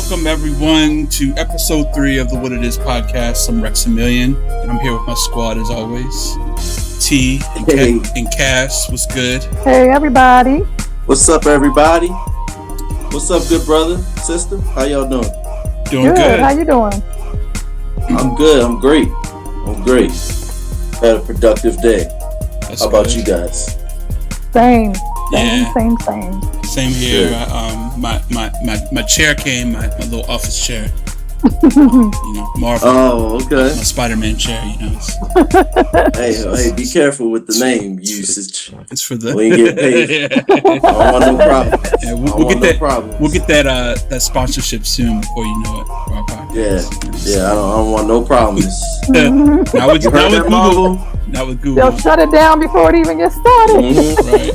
welcome everyone to episode 3 of the What It Is podcast. I'm Rexamillion, and I'm here with my squad as always. T and Cass, what's good? Hey everybody. What's up everybody? What's up, good brother, sister? How y'all doing? Doing good. How you doing? I'm good. I'm great. Had a productive day. How about you guys? Same Same here. Yeah. My chair came, my little office chair. Marvel. Oh, okay. My Spider-Man chair, Hey, be careful with the name usage. It's for the. We ain't get paid. I don't want no problem. Yeah, we'll get that sponsorship soon before you know it for our podcast. Yeah. I don't want no problems. Not with Google. Not with Google. They'll shut it down before it even gets started. Mm-hmm. Right.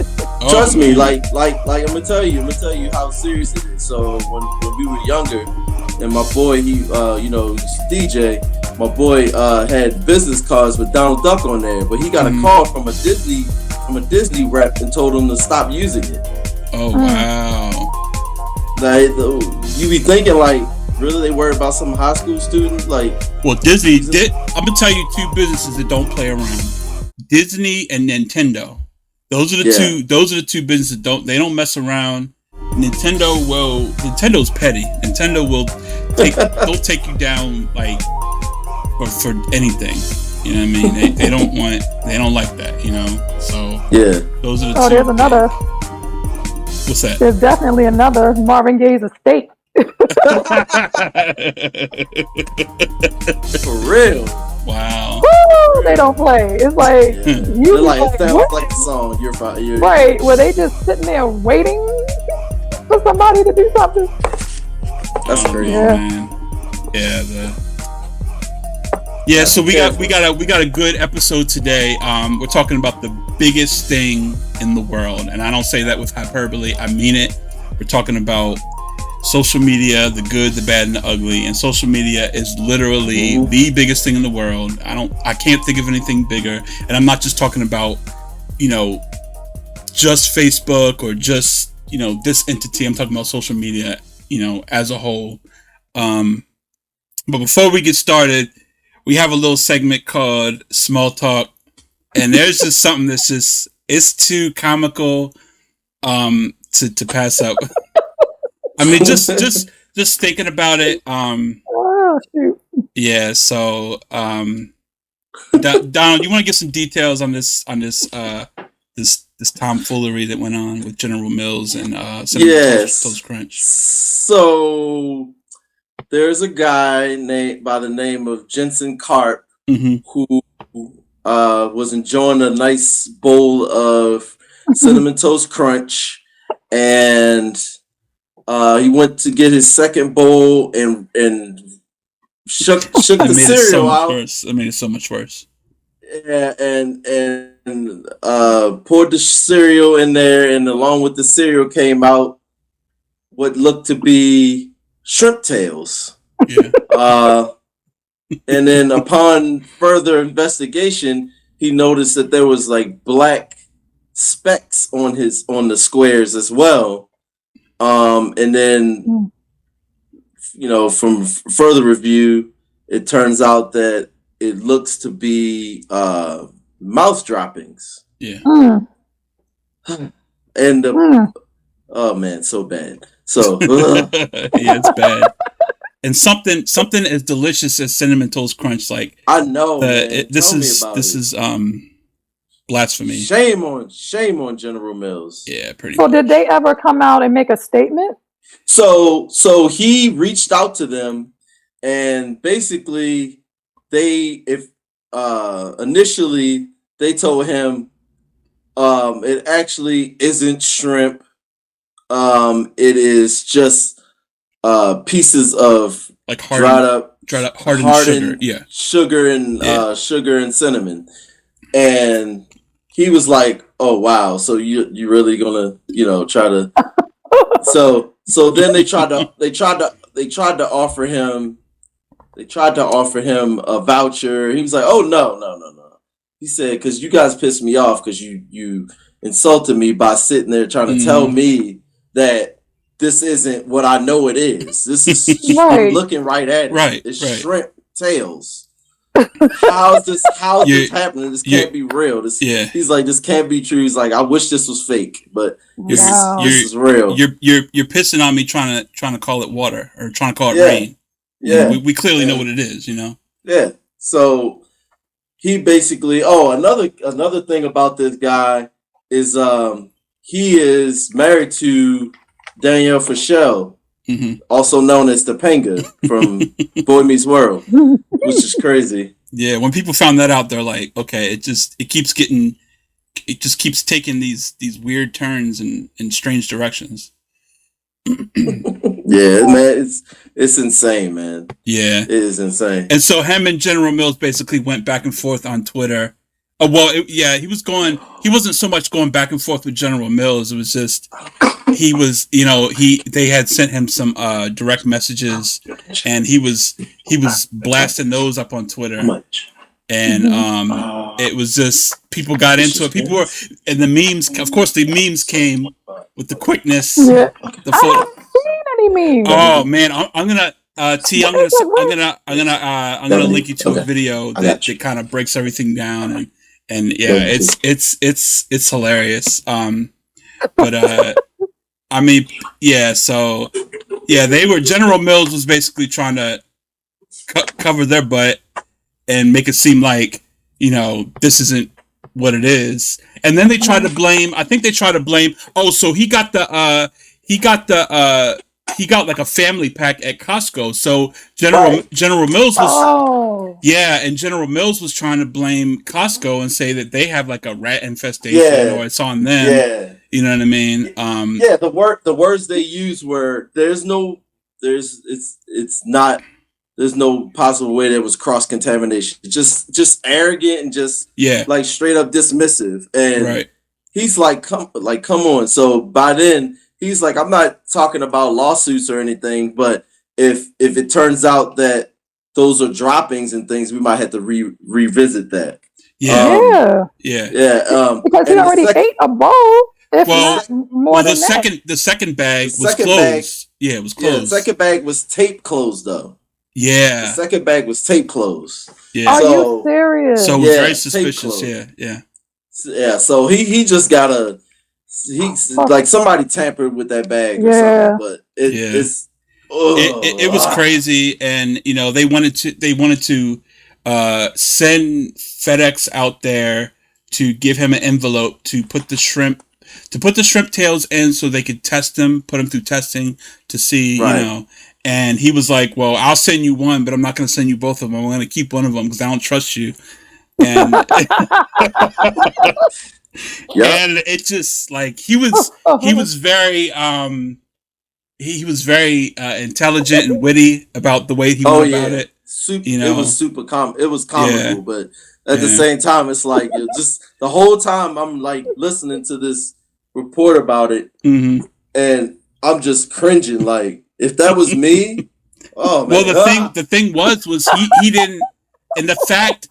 Trust me, like I'm gonna tell you how serious it is. So when we were younger, and my boy, he he's a DJ. My boy had business cards with Donald Duck on there, but he got a call from a Disney rep and told him to stop using it. Oh wow! Like you be thinking like, really they worry about some high school students? Like, well, Disney did. I'm gonna tell you two businesses that don't play around: Disney and Nintendo. Those are the two. Those are the two businesses that don't mess around. Nintendo's petty. Nintendo will they'll take you down like for anything. You know what I mean? They don't like that. So yeah. Those are the two. Oh, there's another. What's that? There's definitely another Marvin Gaye's estate. For real. Wow. Woo, they don't play. It's like you like the song. You're right. Were they just sitting there waiting for somebody to do something? That's crazy. Man. Yeah. So we got a good episode today. We're talking about the biggest thing in the world, and I don't say that with hyperbole. I mean it. We're talking about social media, the good, the bad, and the ugly. And social media is literally the biggest thing in the world. I can't think of anything bigger. And I'm not just talking about, just Facebook or just, this entity. I'm talking about social media, as a whole. But before we get started, we have a little segment called Small Talk. And there's just something that's it's too comical to pass up. I mean, just thinking about it. Oh shoot! Yeah. So, Donald, you want to give some details on this tomfoolery that went on with General Mills and Toast Crunch? So there's a guy by the name of Jensen Karp who was enjoying a nice bowl of Cinnamon Toast Crunch, and he went to get his second bowl and shook the cereal out. I made it so much worse. Yeah, and poured the cereal in there, and along with the cereal came out what looked to be shrimp tails. Yeah. And then upon further investigation, he noticed that there was like black specks on the squares as well. And then, from further review, it turns out that it looks to be mouth droppings. Yeah. And oh man, so bad. So yeah, it's bad. And something as delicious as Cinnamon Toast Crunch, like I know. This is blasphemy. Shame on General Mills. Yeah, pretty So much. did they ever come out and make a statement? So he reached out to them, and basically initially they told him it actually isn't shrimp. It is just pieces of like hardened sugar. Yeah. Sugar and cinnamon. And he was like, "Oh wow, so you really gonna try to?" So then they tried to offer him a voucher. He was like, "Oh no." He said, "Because you guys pissed me off because you insulted me by sitting there trying to tell me that this isn't what I know it is. This is I'm Right. looking right at it. Right, It's right. shrimp tails. How's this happening? This can't be real. He's like, this can't be true. He's like, I wish this was fake, but this is real. You're pissing on me trying to call it water or trying to call it rain. Yeah. We clearly know what it is, you know? Yeah. So he basically another thing about this guy is he is married to Danielle Fishel, also known as Topanga from Boy Meets World, which is crazy. Yeah, when people found that out, they're like, okay, it just keeps taking these weird turns and in strange directions. Yeah, man, it's insane, man. Yeah, it is insane. And so him and General Mills basically went back and forth on Twitter. He wasn't so much going back and forth with General Mills. It was just they had sent him some direct messages, and he was blasting those up on Twitter. And it was just people got into it. People were, and the memes. Of course, the memes came with the quickness. Yeah. The photo. I haven't seen any memes. Oh man, I'm gonna link you to a video that kind of breaks everything down, and yeah, it's hilarious. But I mean, yeah. So yeah, General Mills was basically trying to cover their butt and make it seem like, this isn't what it is. And then they tried to blame. I think they tried to blame. Oh, so he got like a family pack at Costco. So General Mills was and General Mills was trying to blame Costco and say that they have like a rat infestation or it's on them. Yeah. You know what I mean? The words they used were there's no possible way there was cross contamination. Just arrogant and just like straight up dismissive. And he's like, come on. So by then he's like, I'm not talking about lawsuits or anything, but if it turns out that those are droppings and things, we might have to revisit that. Yeah. Because he already ate a bowl. The second bag was closed. It was closed. Yeah, the second bag was tape closed though. Yeah. The second bag was tape closed. Yeah. Are you serious? So it was very suspicious. Yeah. Yeah. So he just got like somebody tampered with that bag or something. But it was crazy, and they wanted to send FedEx out there to give him an envelope to put the shrimp tails in so they could test them, put them through testing to see, and he was like, well, I'll send you one, but I'm not going to send you both of them. I'm going to keep one of them because I don't trust you. And and it just like he was very intelligent and witty about the way he went about it. It was super it was comical, but at the same time, it's like just the whole time I'm like listening to this report about it, and I'm just cringing. Like if that was me, oh man. Well, the thing was he didn't, and the fact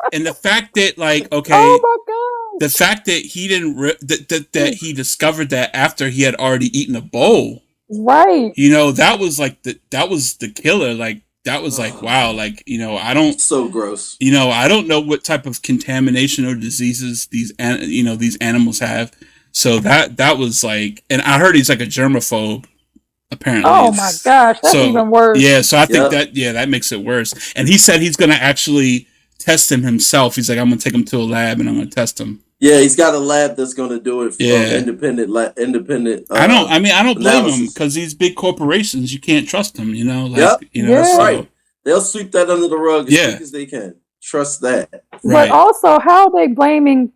that like oh my God, the fact that he didn't that he discovered that after he had already eaten a bowl, right? That was like that was the killer. Like that was like wow. Like I don't so gross. I don't know what type of contamination or diseases these animals have. So that was like, and I heard he's like a germaphobe. Apparently. Oh my gosh, that's even worse. Yeah, so I think that makes it worse. And he said he's going to actually test him himself. He's like, I'm going to take him to a lab and I'm going to test him. Yeah, he's got a lab that's going to do it for independent. I don't blame him because these big corporations, you can't trust them. That's right. They'll sweep that under the rug as quick as they can. Trust that. But also, how are they blaming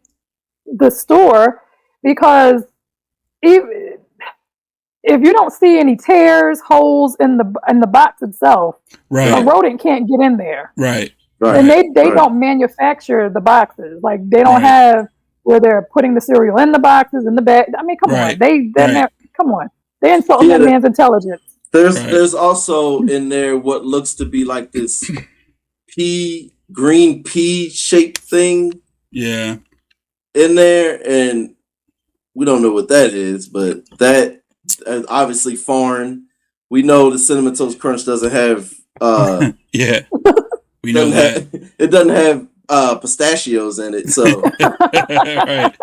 the store? Because if you don't see any tears, holes in the box itself, a rodent can't get in there. Right. And they don't manufacture the boxes. Like they don't have where they're putting the cereal in the boxes in the bag. I mean, come on, come on, they insult that man's intelligence. There's also in there what looks to be like this green pea shaped thing. Yeah. In there, and we don't know what that is, but that obviously foreign. We know the Cinnamon Toast Crunch doesn't have. Yeah, we know that. It doesn't have pistachios in it. So, right.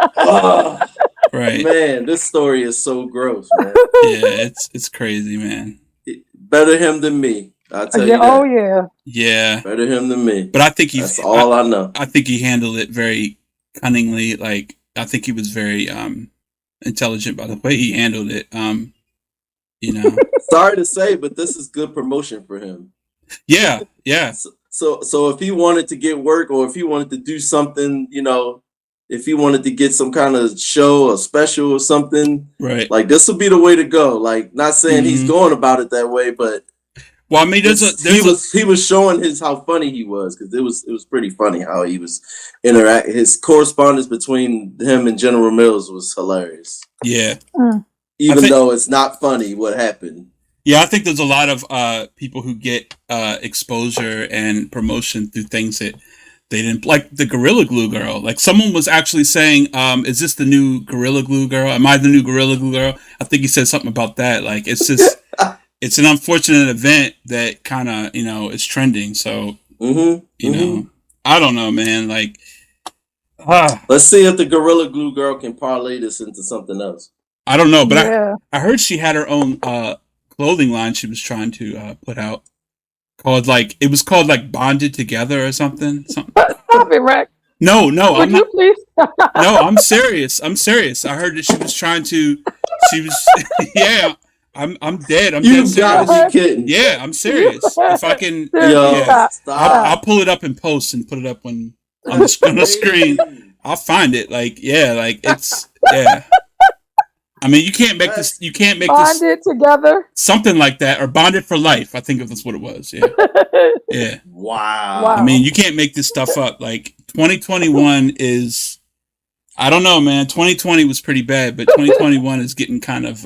Right. Man, this story is so gross, man. Yeah, it's crazy, man. Better him than me. I'll tell you that. Oh yeah. Yeah. Better him than me. But I think that's all I know. I think he handled it very cunningly. Like, I think he was very intelligent by the way he handled it. You know. Sorry to say, but this is good promotion for him. Yeah, yeah. So if he wanted to get work, or if he wanted to do something, you know, if he wanted to get some kind of show or special or something, right? Like, this would be the way to go. Like, not saying he's going about it that way, but well, I mean, he was showing how funny he was, because it was pretty funny how he was his correspondence between him and General Mills was hilarious. Yeah, even though it's not funny what happened. Yeah, I think there's a lot of people who get exposure and promotion through things that they didn't like. The Gorilla Glue girl. Like, someone was actually saying, "Is this the new Gorilla Glue girl? Am I the new Gorilla Glue girl?" I think he said something about that. Like, it's just, it's an unfortunate event that kind of, you know, is trending. So, you know, I don't know, man. Like, let's see if the Gorilla Glue girl can parlay this into something else. I don't know, but I heard she had her own clothing line she was trying to put out. It was called Bonded Together or something. Stop it, Rex. No, Would I'm you not. please? No, I'm serious. I heard that she was trying to. She was. Yeah, I'm dead. I'm dead serious. Gotta be kidding. Yeah, I'm serious. If I can, I'll pull it up in post and put it up on the screen. I'll find it. It's I mean, you can't make this. You can't make Bonded this together. Something like that, or bonded for life. I think that's what it was. Yeah, yeah. Wow. I mean, you can't make this stuff up. Like, 2021 is. I don't know, man. 2020 was pretty bad, but 2021 is getting kind of.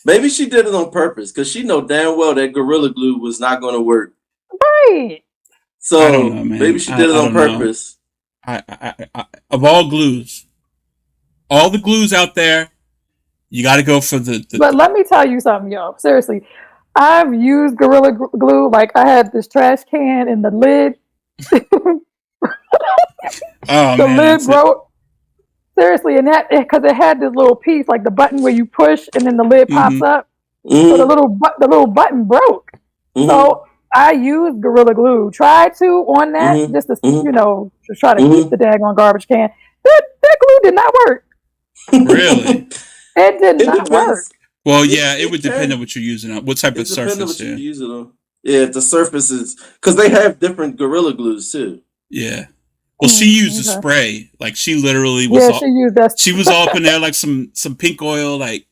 Maybe she did it on purpose, because she know damn well that Gorilla Glue was not going to work. Right. So I don't know, man. Maybe she did it on purpose. I of all glues, all the glues out there. You got to go for the. But let me tell you something, yo. Seriously, I've used Gorilla Glue. Like, I had this trash can and the lid. The lid broke. Seriously, and that because it had this little piece, like the button where you push and then the lid pops up. So the little button broke. So I used Gorilla Glue. Tried to on that just to to try to keep the daggone garbage can. That glue did not work. Really. It did not work. Well, yeah, it would depend on what you're using on. What type of surface? You're using on. Yeah, if the surface is, because they have different Gorilla Glues too. Yeah. Well, she used a spray. Like, she literally was. Yeah, she used that. She was all up in there like some pink oil, like,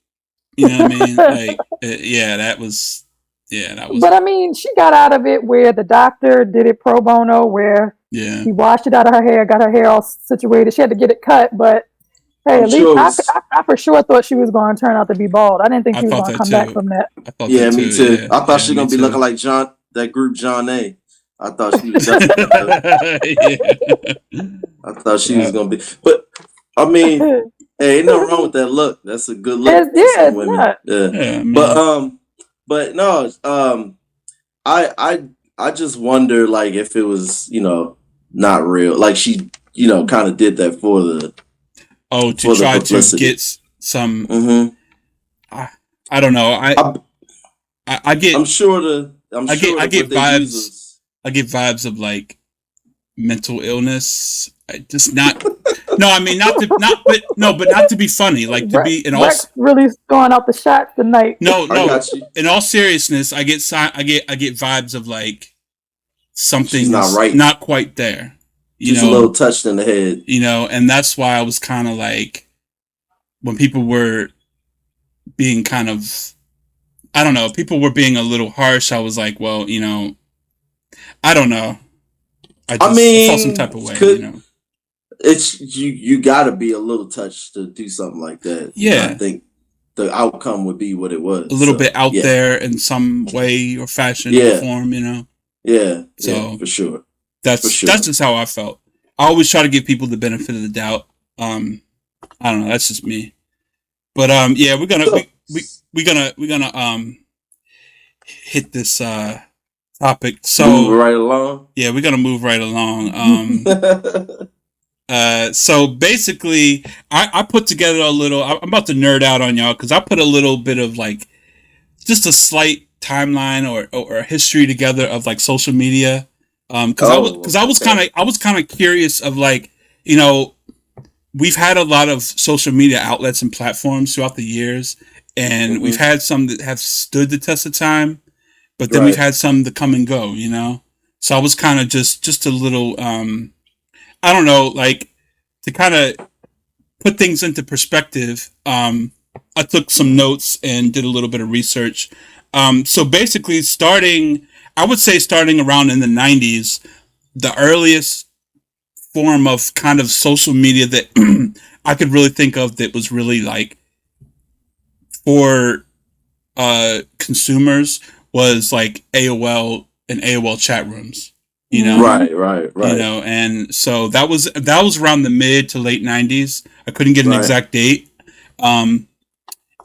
you know what I mean? Like, that was. But I mean, she got out of it where the doctor did it pro bono, where he washed it out of her hair, got her hair all situated. She had to get it cut, but. Hey, at least I for sure thought she was going to turn out to be bald. I didn't think she was going to come back from that. Yeah, me too. Yeah. I thought she was going to be looking like that group John A. I thought she was definitely I thought she was going to be. But, I mean, hey, ain't nothing wrong with that look. That's a good look for some women. Yeah. But no, I just wonder, like, if it was, not real. Like, she, kind of did that for the. Oh, to try to get some. I don't know. I get. I'm sure I get vibes. I get vibes of like mental illness. Just not. No, I mean not to be funny. Like, to be in all. Really throwing out the shots tonight. No. In all seriousness, I get vibes of like something not quite there. Just a little touched in the head. And that's why I was kind of like, when people were being kind of, I don't know, people were being a little harsh. I was like, well, I don't know. I felt some type of way, It's you got to be a little touched to do something like that. Yeah, I think the outcome would be what it was. A little bit out there in some way or fashion or form, Yeah, so for sure. That's just how I felt. I always try to give people the benefit of the doubt. I don't know. That's just me. But we're gonna. we're gonna hit this topic. So move right along. Yeah, we're gonna move right along. So basically, I put together a little. I'm about to nerd out on y'all because I put a little bit of like just a slight timeline or a history together of like social media. Because I was kind of curious of like, you know, we've had a lot of social media outlets and platforms throughout the years, and we've had some that have stood the test of time, but then we've had some that come and go, you know? So I was kind of just a little, I don't know, like to kind of put things into perspective. I took some notes and did a little bit of research. So basically I would say starting around in the 90s, the earliest form of kind of social media that I could really think of that was really like for consumers was like AOL and AOL chat rooms, you know? Right. You know, and so that was around the mid to late 90s. I couldn't get an exact date.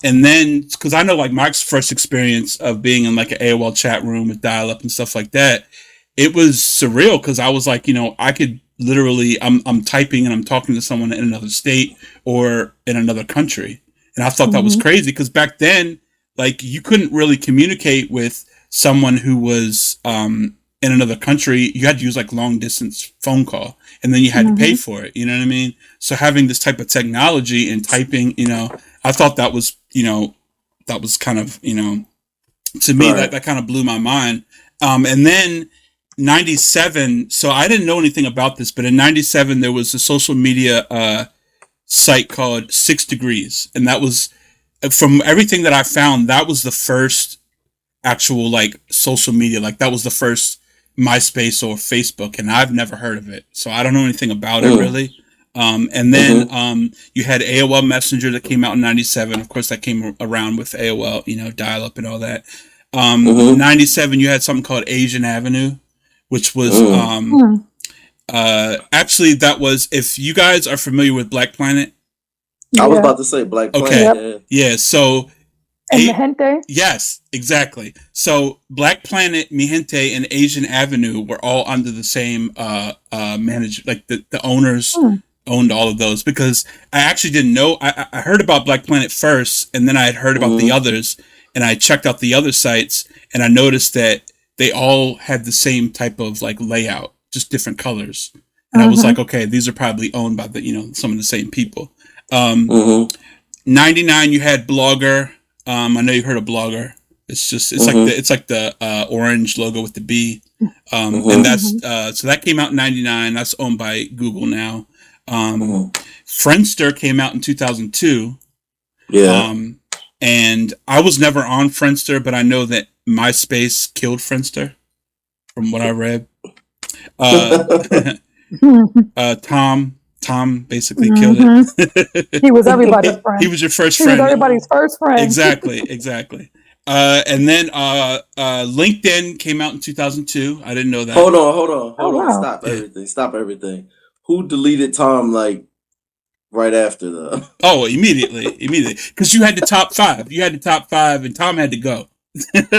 And then, because I know like Mark's first experience of being in like an AOL chat room with dial-up and stuff like that, it was surreal because I was like, you know, I could literally, I'm typing and I'm talking to someone in another state or in another country. And I thought that was crazy because back then, like you couldn't really communicate with someone who was in another country. You had to use like long distance phone call and then you had to pay for it. You know what I mean? So having this type of technology and typing, you know, I thought that was, you know, that was kind of, you know, to me that kind of blew my mind. And then 97. So I didn't know anything about this, but in 97 there was a social media site called 6 Degrees, and that was, from everything that I found, that was the first actual like social media. Like that was the first MySpace or Facebook, and I've never heard of it, so I don't know anything about it really. And then you had AOL Messenger that came out in 97. Of course, that came around with AOL, you know, dial-up and all that. 97, you had something called Asian Avenue, which was actually, that was, if you guys are familiar with Black Planet. I was about to say Black Planet. Okay. Yeah, so and Mi Gente? Yes, exactly. So Black Planet, Mi Gente, and Asian Avenue were all under the same manager, like the owners owned all of those, because I actually didn't know. I heard about Black Planet first, and then I had heard about the others, and I checked out the other sites, and I noticed that they all had the same type of like layout, just different colors. And I was like, okay, these are probably owned by the, you know, some of the same people. 99, you had Blogger. I know you heard of Blogger. It's like the orange logo with the B. And that's so that came out in 99. That's owned by Google now. Friendster came out in 2002. Yeah. And I was never on Friendster, but I know that MySpace killed Friendster, from what I read. Tom basically killed it. He was everybody's friend. He was your first friend. He was everybody's first friend. Exactly. And then LinkedIn came out in 2002. I didn't know that. Hold on. Wow. Stop everything. Who deleted Tom like right after the? Oh, immediately. Because you had the top 5. And Tom had to go. Tom,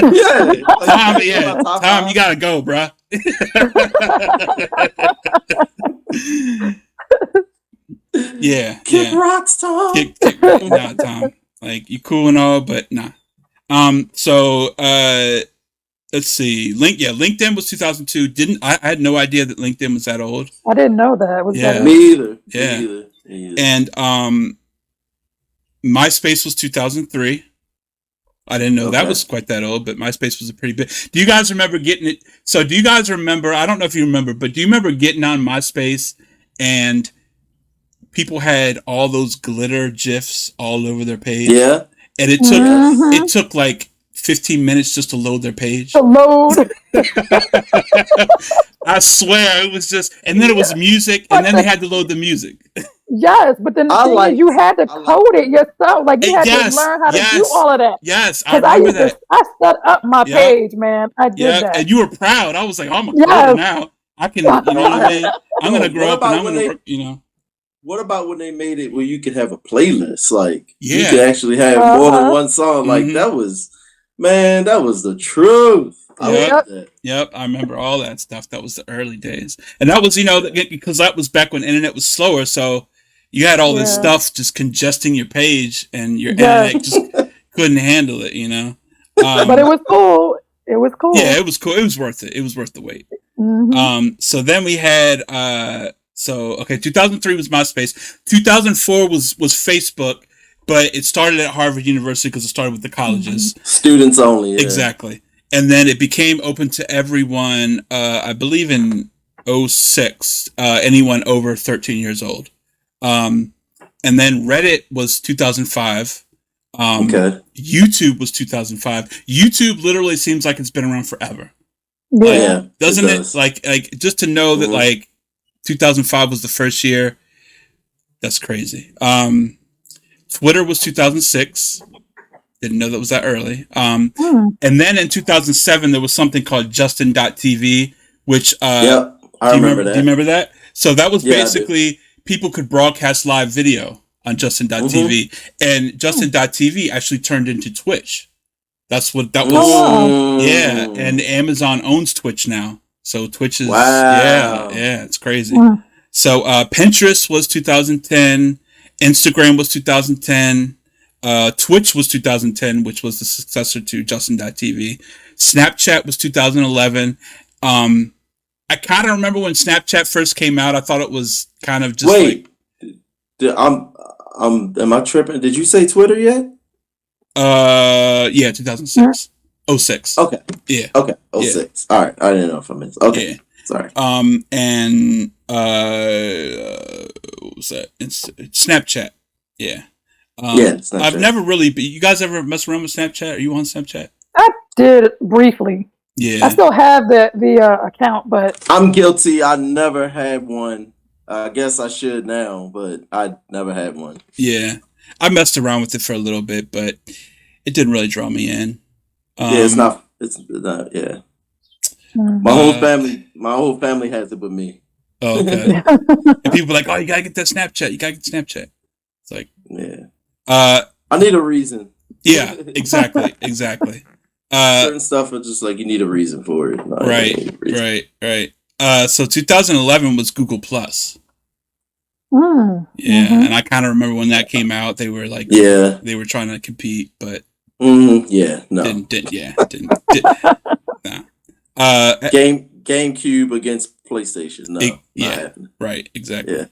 you gotta go, bruh. Kick rocks, Tom. Nah, Tom. Like, you cool and all, but nah. So let's see. LinkedIn was 2002. I had no idea that LinkedIn was that old. I didn't know that. Me either. Yeah. And MySpace was 2003. I didn't know that was quite that old, but MySpace was a pretty big. Do you guys remember getting it? So do you guys remember, I don't know if you remember, but do you remember getting on MySpace and people had all those glitter GIFs all over their page? Yeah. And it took like 15 minutes just to load their page. To load. I swear, it was just, and then it was music, and then they had to load the music. Yes, but then the thing is, you had to code it yourself. Like, you had to learn how to do all of that. Yes, I remember that. I set up my page, man. I did that. And you were proud. I was like, oh, I'm a coder now. I can, you know what I mean? I'm going to grow up and I'm going to, you know. what about when they made it where you could have a playlist? Like you Yeah. could actually have more than one song. Like that was the truth. I love that. Yep, I remember all that stuff. That was the early days, and that was because that was back when internet was slower, so you had all this stuff just congesting your page, and your internet just couldn't handle it. But it was cool. It was cool. Yeah, it was cool. It was worth it. It was worth the wait. So then we had 2003 was MySpace. 2004 was Facebook, but it started at Harvard University because it started with the colleges. Students only. Yeah. Exactly. And then it became open to everyone, I believe in 2006, anyone over 13 years old. And then Reddit was 2005. YouTube was 2005. YouTube literally seems like it's been around forever. Yeah. Doesn't it? Like just to know that like 2005 was the first year, that's crazy. Twitter was 2006. Didn't know that was that early. And then in 2007 there was something called Justin.tv, which I remember that. Do you remember that? So that was basically people could broadcast live video on Justin.tv, and Justin.tv actually turned into Twitch. That's what that was. Yeah, and Amazon owns Twitch now. So Twitch is it's crazy. So Pinterest was 2010, Instagram was 2010, Twitch was 2010, which was the successor to Justin.tv. Snapchat was 2011. I kind of remember when Snapchat first came out. I thought it was kind of just am I tripping? Did you say Twitter yet? 2006. 06. Okay. Yeah. Okay. 06. Yeah. All right. I didn't know if I missed. Okay. Yeah. Sorry. And what was that? It's Snapchat. Yeah. Snapchat. I've never really. You guys ever mess around with Snapchat? Are you on Snapchat? I did briefly. Yeah. I still have the account, but I'm guilty. I never had one. I guess I should now, but I never had one. Yeah. I messed around with it for a little bit, but it didn't really draw me in. It's not. Yeah. My whole family has it, but me. Oh, okay. And people are like, "Oh, you gotta get that Snapchat. You gotta get Snapchat." It's like, I need a reason. Yeah, exactly. Certain stuff are just like you need a reason for it. Right. So 2011 was Google Plus. And I kind of remember when that came out. They were like, they were trying to compete, but didn't. GameCube against PlayStation. No, not happening. Right, exactly. Yeah,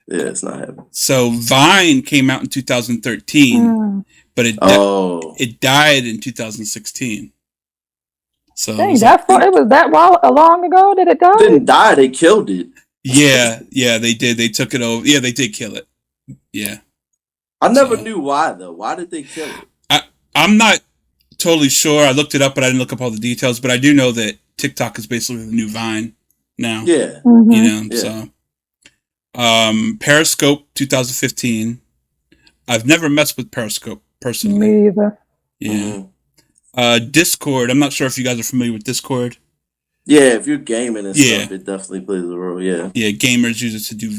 it's not happening. So Vine came out in 2013, but it died in 2016. So dang, it was that long ago that it died? It didn't die, they killed it. Yeah, they did. They took it over. Yeah, they did kill it. Yeah. I never knew why though. Why did they kill it? I'm not totally sure. I looked it up, but I didn't look up all the details. But I do know that TikTok is basically the new Vine now. Yeah. So Periscope 2015. I've never messed with Periscope personally. Me either. Yeah. Discord. I'm not sure if you guys are familiar with Discord. Yeah, if you're gaming and stuff, it definitely plays a role. Yeah. Yeah, gamers use it to do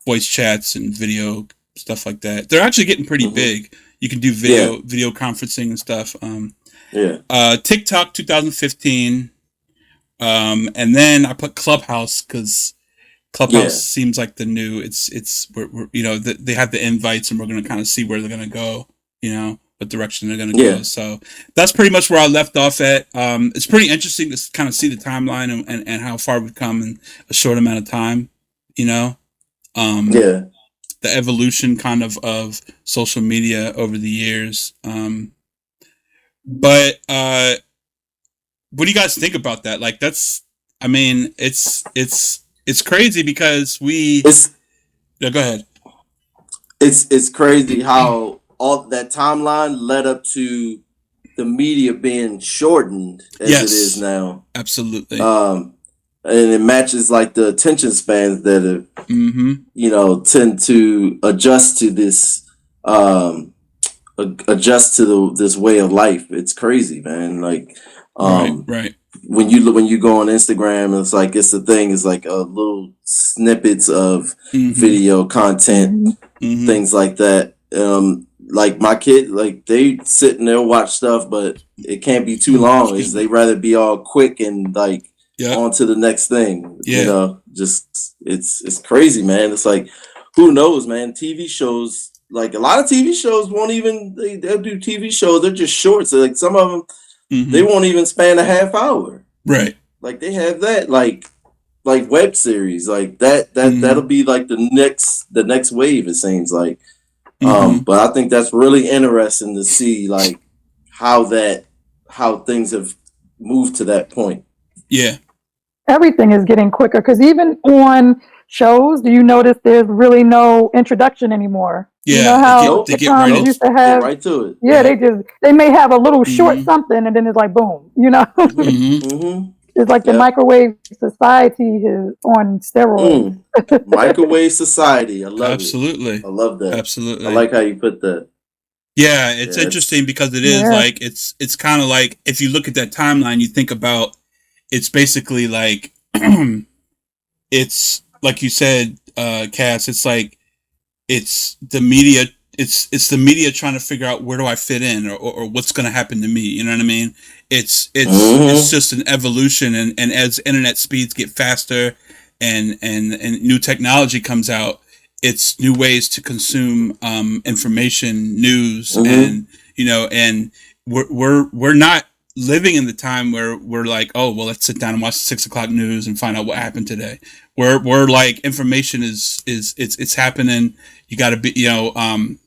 voice chats and video stuff like that. They're actually getting pretty big. You can do video conferencing and stuff. TikTok 2015. And then I put Clubhouse because Clubhouse seems like the new. We're they have the invites and we're gonna kind of see where they're gonna go. What direction they're gonna go. So that's pretty much where I left off at. It's pretty interesting to kind of see the timeline and how far we've come in a short amount of time. The evolution kind of social media over the years. But what do you guys think about that? Like it's crazy because go ahead. It's crazy how all that timeline led up to the media being shortened as it is now. Absolutely. And it matches like the attention spans that have, tend to adjust to this, this way of life. It's crazy, man. Like, right. when you go on Instagram, it's like it's like a little snippets of video content, things like that. Like my kid, like they sit and they'll watch stuff, but it can't be too long. They rather be all quick and like on to the next thing. You know, just it's crazy, man. It's like, who knows, man? TV shows, like a lot of TV shows won't even they'll do TV shows. They're just shorts. Like some of them, they won't even span a half hour. Right. Like they have that like web series like that'll be like the next wave, it seems like. But I think that's really interesting to see like how things have moved to that point. Yeah. Everything is getting quicker, because even on shows, do you notice there's really no introduction anymore? Yeah, you know how they get right, used to have, right to it. Yeah, they may have a little short something, and then it's like boom, you know. It's like the microwave society is on steroids. Microwave society, I love Absolutely. it. I love that. Absolutely, I like how you put that. Yeah, it's interesting because it is like it's kind of like, if you look at that timeline, you think about, it's basically like it's like you said, Cass. It's like it's the media. It's the media trying to figure out, where do I fit in, or what's going to happen to me. You know what I mean? It's just an evolution, and as internet speeds get faster, and new technology comes out, it's new ways to consume information, news, and you know, and we're not living in the time where we're like, oh well, let's sit down and watch the 6 o'clock news and find out what happened today. We're like, information is it's happening. You got to be, you know,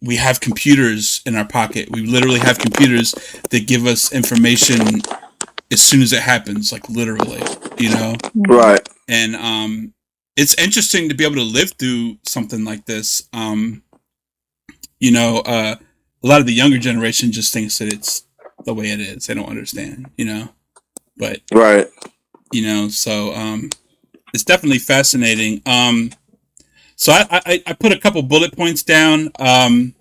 we have computers in our pocket. We literally have computers that give us information as soon as it happens, like literally, you know? Right. And it's interesting to be able to live through something like this. You know, a lot of the younger generation just thinks that it's the way it is. They don't understand, you know? But, right. You know, so it's definitely fascinating. So I put a couple bullet points down, and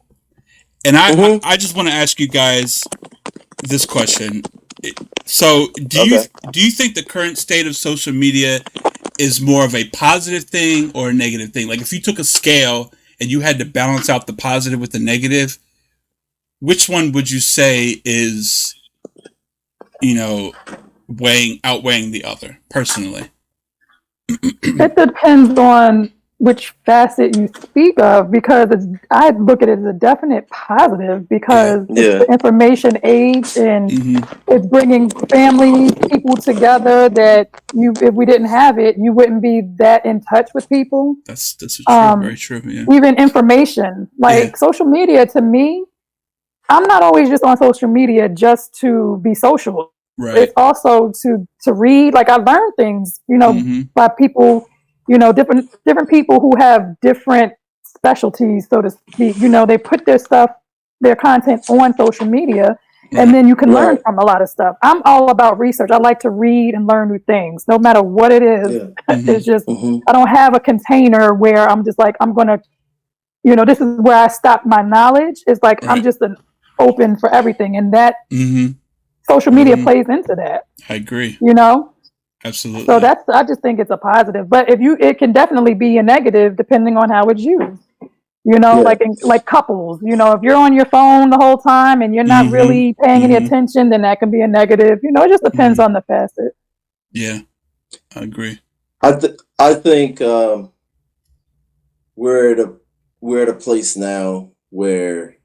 I just want to ask you guys this question. So do you think the current state of social media is more of a positive thing or a negative thing? Like, if you took a scale and you had to balance out the positive with the negative, which one would you say is, you know, outweighing the other, personally? It depends on which facet you speak of, because I look at it as a definite positive, because it's the information age, and it's bringing people together that if we didn't have it, you wouldn't be that in touch with people. That's true, very true. Yeah. Even information, like social media, to me, I'm not always just on social media just to be social. Right. It's also to read. Like, I learn things, you know, by people, you know, different people who have different specialties, so to speak. You know, they put their content on social media, and then you can learn from a lot of stuff. I'm all about research. I like to read and learn new things, no matter what it is. It's just, I don't have a container where I'm just like, I'm going to, you know, this is where I stop my knowledge. It's like, I'm just open for everything. And that social media plays into that. I agree. You know? Absolutely. So I just think it's a positive, but it can definitely be a negative depending on how it's used. You know, like couples, you know, if you're on your phone the whole time and you're not really paying any attention, then that can be a negative. You know, it just depends on the facet. Yeah, I agree. I think we're at a place now where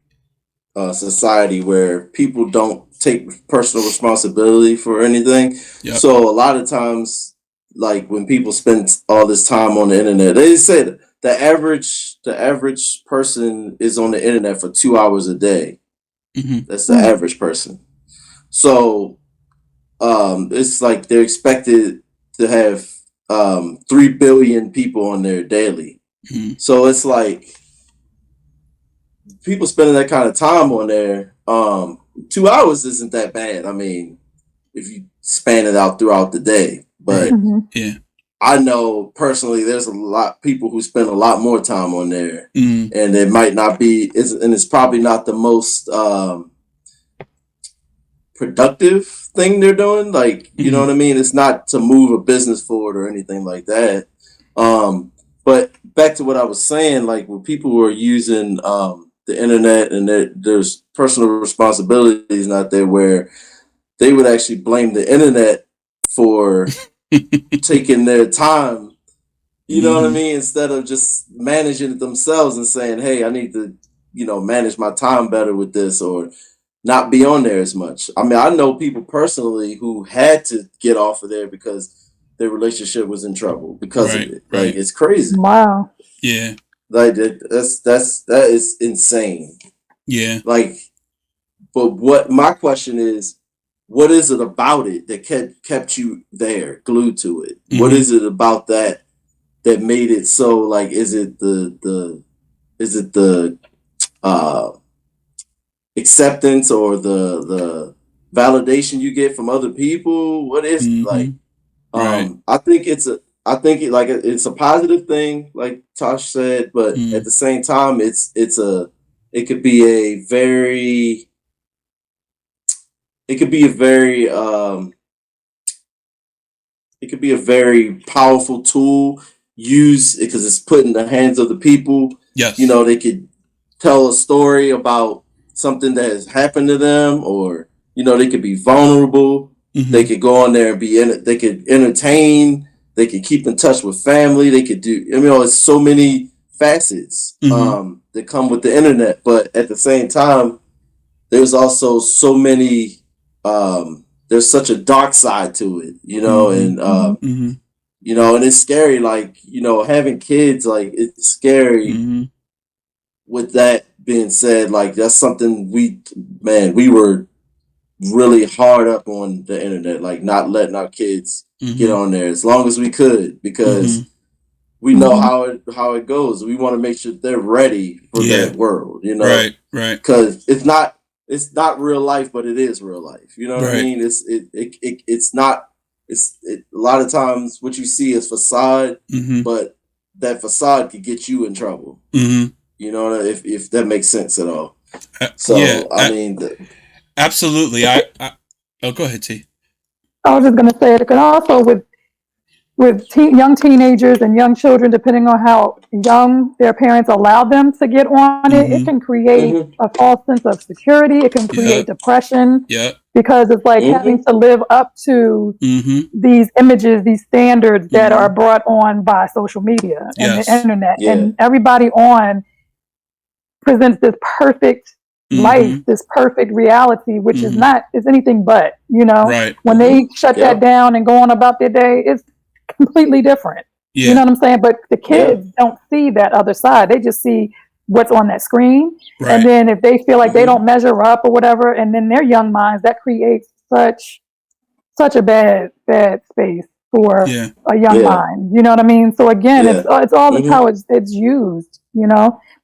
society where people don't take personal responsibility for anything. Yep. So a lot of times, like when people spend all this time on the internet, they said the average person is on the internet for 2 hours a day. That's the average person. So it's like they're expected to have 3 billion people on there daily. So it's like people spending that kind of time on there. 2 hours isn't that bad. I mean, if you span it out throughout the day, but I know personally there's a lot people who spend a lot more time on there, and it might not be, and it's probably not the most productive thing they're doing. Like, you know what I mean? It's not to move a business forward or anything like that. But back to what I was saying, like when people were using the internet and there's personal responsibilities not there where they would actually blame the internet for taking their time, you know what I mean? Instead of just managing it themselves and saying, hey, I need to, manage my time better with this or not be on there as much. I mean, I know people personally who had to get off of there because their relationship was in trouble because of it. Like, it's crazy. Wow. Yeah. Like that is insane. Yeah. Like, but what my question is, what is it about it that kept you there, glued to it? What is it about that made it so? Like, is it the acceptance or the validation you get from other people? What is it? Like? I think it's a positive thing, like Tosh said, but at the same time, it could be a very powerful tool used because it's put in the hands of the people. Yes. They could tell a story about something that has happened to them, or they could be vulnerable. They could go on there and they could entertain. They could keep in touch with family. They could do. It's so many facets that come with the internet. But at the same time, there's also so many. There's such a dark side to it, and and it's scary. Like having kids, like it's scary. With that being said, like that's something we were really hard up on the internet, like not letting our kids get on there as long as we could because we know how it goes. We want to make sure they're ready for that world, right, because it's not real life, but it is real life. You know what I mean? It's not. A lot of times what you see is facade, but that facade could get you in trouble. If that makes sense at all. So I mean. Absolutely. Oh, go ahead, T. I was just going to say it can also with young teenagers and young children, depending on how young their parents allow them to get on it, it can create a false sense of security. It can create depression. Yeah. Because it's like having to live up to these images, these standards that are brought on by social media and the internet, and everybody on presents this perfect life, this perfect reality, which is anything but, when they shut that down and go on about their day, it's completely different. You know what I'm saying? But the kids don't see that other side. They just see what's on that screen. And then if they feel like they don't measure up or whatever, and then their young minds, that creates such a bad space for a young mind. You know what I mean? So again, it's all how it's used,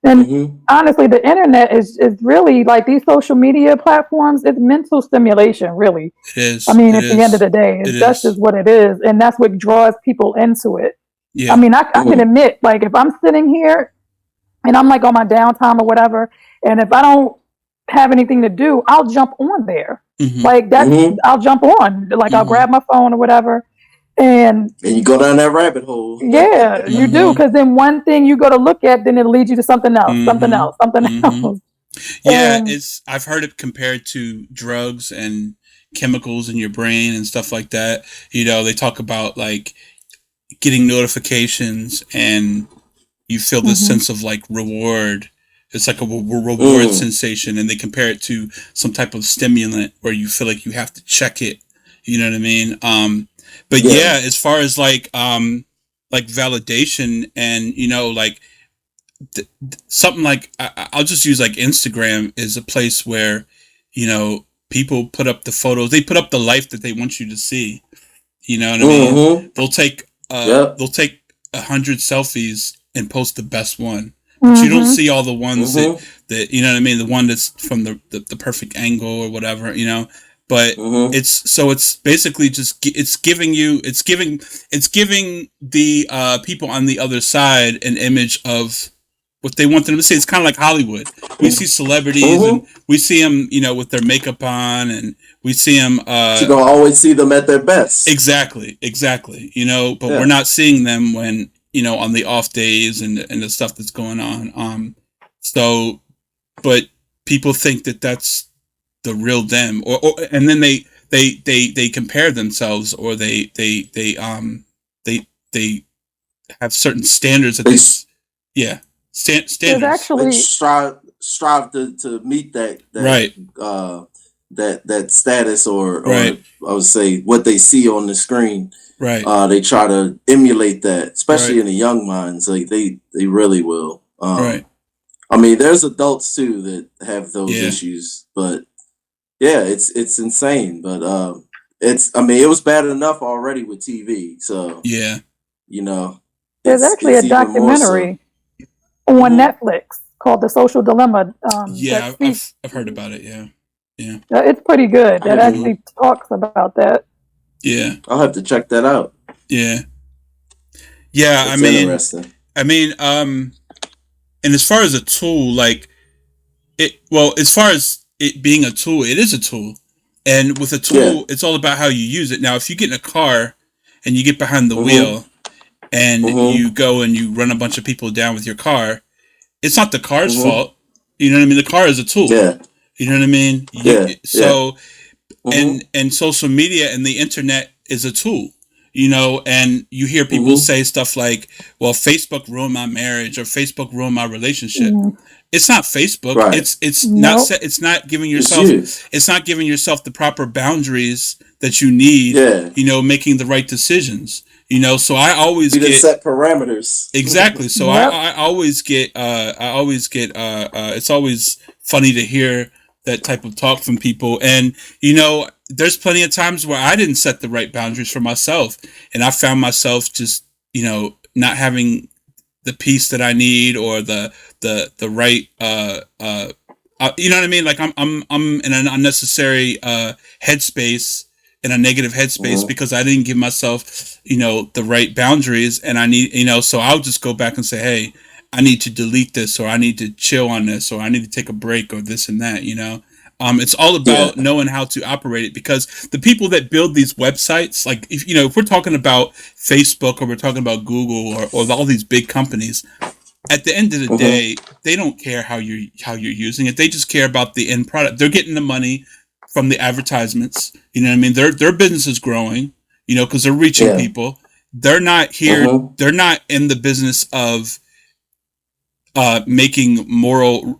And honestly, the internet is really like these social media platforms. It's mental stimulation, really. It is. I mean, at the end of the day, that's just what it is, and that's what draws people into it. Yeah. I mean, I can admit, like, if I'm sitting here and I'm like on my downtime or whatever, and if I don't have anything to do, I'll jump on there. Like that, I'll jump on. Like I'll grab my phone or whatever. And you go down that rabbit hole. Yeah, you do. Because then one thing you go to look at, then it'll lead you to something else, something else. Yeah, I've heard it compared to drugs and chemicals in your brain and stuff like that. They talk about like getting notifications and you feel this sense of like reward. It's like a reward sensation, and they compare it to some type of stimulant where you feel like you have to check it. You know what I mean? But as far as like validation and like something like I'll just use like Instagram is a place where people put up the photos, they put up the life that they want you to see. You know what I mean? They'll take 100 selfies and post the best one. But you don't see all the ones that you know what I mean, the one that's from the perfect angle or whatever, But it's basically just it's giving the people on the other side an image of what they want them to see. It's kind of like Hollywood, we see celebrities and we see them, you know, with their makeup on, and we see them. You're gonna always see them at their best. Exactly. You know, but we're not seeing them when, you know, on the off days and the stuff that's going on. So, but people think that that's the real them, or and then they compare themselves, or they have certain standards that standards. Actually, they strive to meet that right. That status, or right. I would say what they see on the screen. Right. They try to emulate that, especially in the young minds. Like they really will. Right. I mean, there's adults too that have those issues, but yeah, it's insane. But I mean, it was bad enough already with TV. So yeah, you know, there's actually a documentary on Netflix called "The Social Dilemma." Yeah, I've heard about it. Yeah. It's pretty good. That actually talks about that. Yeah, I'll have to check that out. Yeah. That's interesting. And as far as a tool, like as far as it being a tool, it is a tool. And with a tool, it's all about how you use it. Now, if you get in a car and you get behind the wheel and you go and you run a bunch of people down with your car, it's not the car's fault. You know what I mean? The car is a tool. Yeah. You know what I mean? And social media and the internet is a tool. You know, and you hear people say stuff like, well, Facebook ruined my marriage, or Facebook ruined my relationship. It's not Facebook. Right. It's not giving yourself the proper boundaries that you need. You know, making the right decisions. You know, so I always get set parameters. Exactly. So I always get it's always funny to hear that type of talk from people. And, you know, there's plenty of times where I didn't set the right boundaries for myself. And I found myself just, you know, not having the peace that I need, or the right, you know what I mean? Like I'm in an unnecessary, headspace, in a negative headspace, because I didn't give myself, you know, the right boundaries. And I need, you know, so I'll just go back and say, hey, I need to delete this, or I need to chill on this, or I need to take a break, or this and that, you know? It's all about knowing how to operate it, because the people that build these websites, like if we're talking about Facebook, or we're talking about Google, or all these big companies, at the end of the day, they don't care how you're using it. They just care about the end product. They're getting the money from the advertisements. You know what I mean? Their business is growing, you know, because they're reaching people. They're not here. They're not in the business of making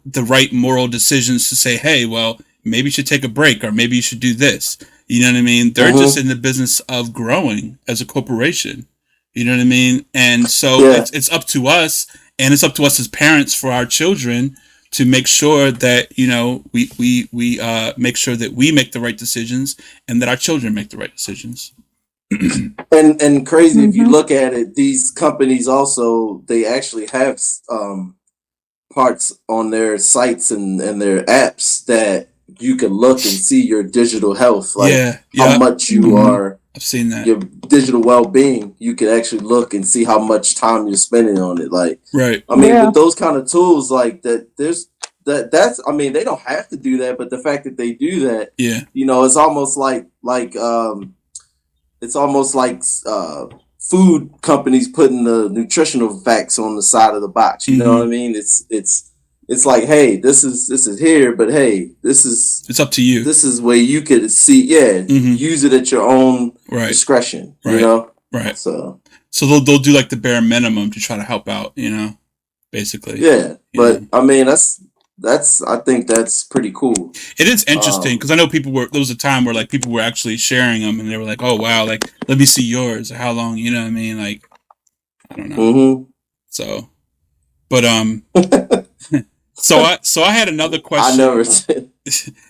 the right moral decisions to say, hey, well, maybe you should take a break, or maybe you should do this. You know what I mean? They're just in the business of growing as a corporation. You know what I mean? And so it's up to us, and it's up to us as parents for our children to make sure that, you know, we make sure that we make the right decisions, and that our children make the right decisions. and crazy, if you look at it, these companies also, they actually have parts on their sites and their apps that you can look and see your digital health, like how much you are. I've seen that. Your digital well-being, you can actually look and see how much time you're spending on it. Like, right. I mean, with those kind of tools like that, that's, I mean, they don't have to do that, but the fact that they do that, you know, it's almost like food companies putting the nutritional facts on the side of the box. You know what I mean? It's like, hey, this is here, but hey, it's up to you. This is where you could see, use it at your own discretion. You know, right? So they'll do like the bare minimum to try to help out. You know, basically. Yeah, but I mean, I think that's pretty cool. It is interesting because I know there was a time where like people were actually sharing them, and they were like, oh wow, like let me see yours, or how long, you know what I mean? Like, I don't know. So, but so I had another question. I never said.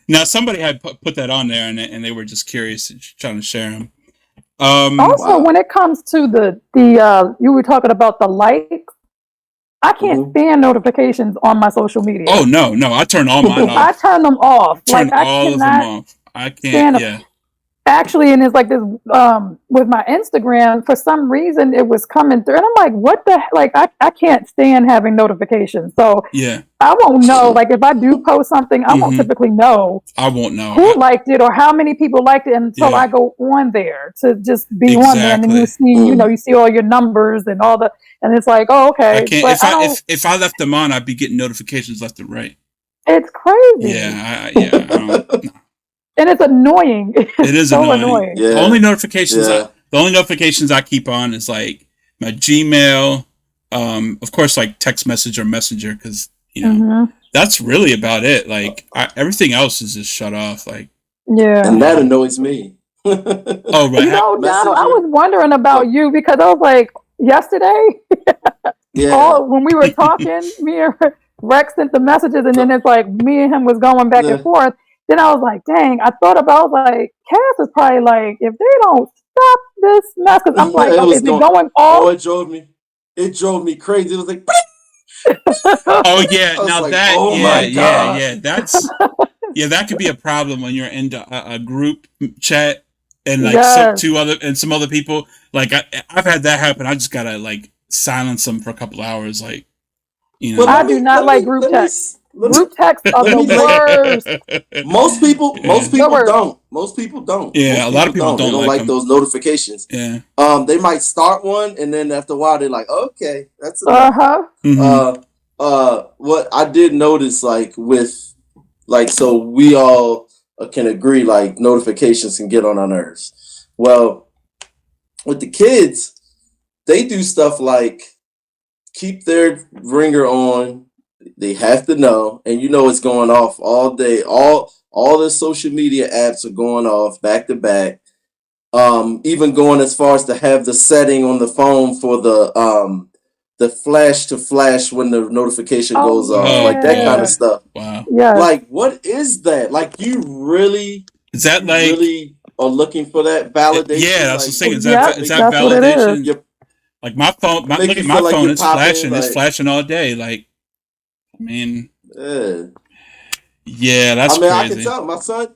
Now somebody had put that on there, and they were just curious, trying to share them. Also, when it comes to the you were talking about the likes, I can't stand notifications on my social media. Oh no, I turn all mine off. I turn them off. Turn all of them off. I can't. actually, and it's like this with my Instagram, for some reason it was coming through, and I'm like, what the like I can't stand having notifications. So yeah, I won't know. Like if I do post something, I won't typically know. I won't know who liked it or how many people liked it until I go on there to just be on there, and then you see, you see all your numbers and all the, and it's like, oh, okay. I can't. But if I left them on, I'd be getting notifications left and right. It's crazy. Yeah, I don't. And it's annoying. It is so annoying. Yeah. The only notifications I keep on is like my Gmail, of course, like text message or messenger, because that's really about it. Like everything else is just shut off. Like and that annoys me. Oh right. Donald, I was wondering about you because I was like yesterday. When we were talking, me and Rex sent the messages, and then it's like me and him was going back and forth. Then I was like, dang, I thought about, like, Cass is probably like, if they don't stop this mess, because I'm like, is it going all? Oh, it drove me crazy. It was like, oh yeah, now like, that, oh my God. yeah, that's, that could be a problem when you're in a group chat and like some other people. Like I've had that happen. I just gotta like silence them for a couple hours, like, you know. I do not like group text. Group text are the worst. Most people don't. Most people don't. Yeah, a lot of people don't like those notifications. Yeah. They might start one, and then after a while, they're like, "Okay, that's enough." What I did notice, like with, like, so we all can agree, like notifications can get on our nerves. Well, with the kids, they do stuff like keep their ringer on. They have to know, and it's going off all day. All the social media apps are going off back to back. Even going as far as to have the setting on the phone for the flash to flash when the notification goes off, like that kind of stuff. Wow. Yeah. Like, what is that? Like, you really is that like really are looking for that validation? Yeah, that's like, the thing. Is that validation? Like my phone, look at my phone. It's flashing. Like, it's flashing all day. Like. I mean, yeah, that's crazy. I can tell my son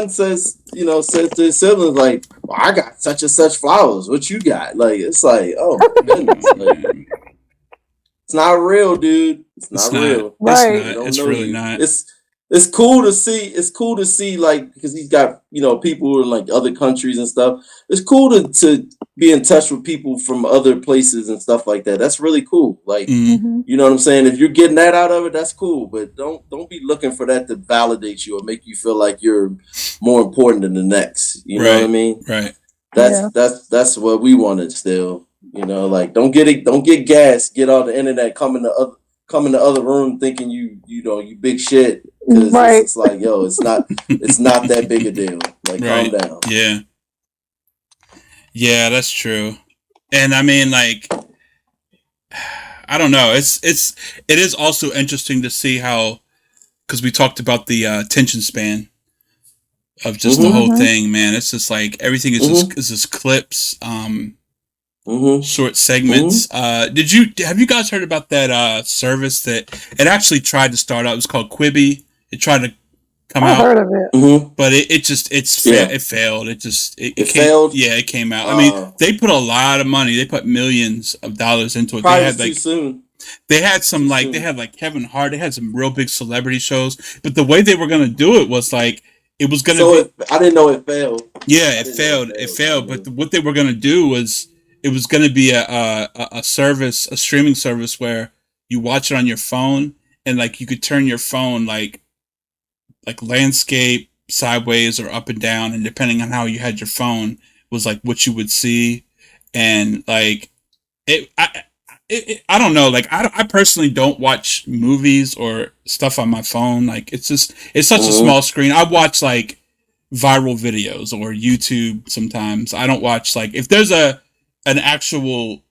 says to his siblings, like, well, I got such and such flowers. What you got? Like, it's like, oh my goodness. Like, it's not real, dude. It's not real. Right. It's really not. It's cool to see. It's cool to see, like, because he's got people in like other countries and stuff. It's cool to be in touch with people from other places and stuff like that. That's really cool. Like, you know what I'm saying? If you're getting that out of it, that's cool. But don't be looking for that to validate you or make you feel like you're more important than the next. You know what I mean? Right. That's what we wanted still. Like, don't get gas. Get on the internet. Come in the other room thinking you big shit. Because it's like, yo, it's not that big a deal. Like, calm down. Yeah. Yeah, that's true. And I mean, like, I don't know. It is also interesting to see how, because we talked about the attention span of just the whole thing, man. It's just like everything is just clips, short segments. Have you guys heard about that service that it actually tried to start out? It was called Quibi. It tried to come out. I heard of it. But it failed. It failed. Yeah, it came out. I mean, they put a lot of money. They put millions of dollars into it. Probably they had too soon. They had some they had like Kevin Hart. They had some real big celebrity shows. But the way they were gonna do it was like it was gonna. I didn't know it failed. Yeah, it failed. It failed. But what they were gonna do was it was gonna be a service, a streaming service where you watch it on your phone and like you could turn your phone like landscape, sideways or up and down, and depending on how you had your phone was like what you would see. And like I don't know, like I personally don't watch movies or stuff on my phone. Like it's such a small screen. I watch like viral videos or YouTube sometimes. I don't watch, like, if there's an actual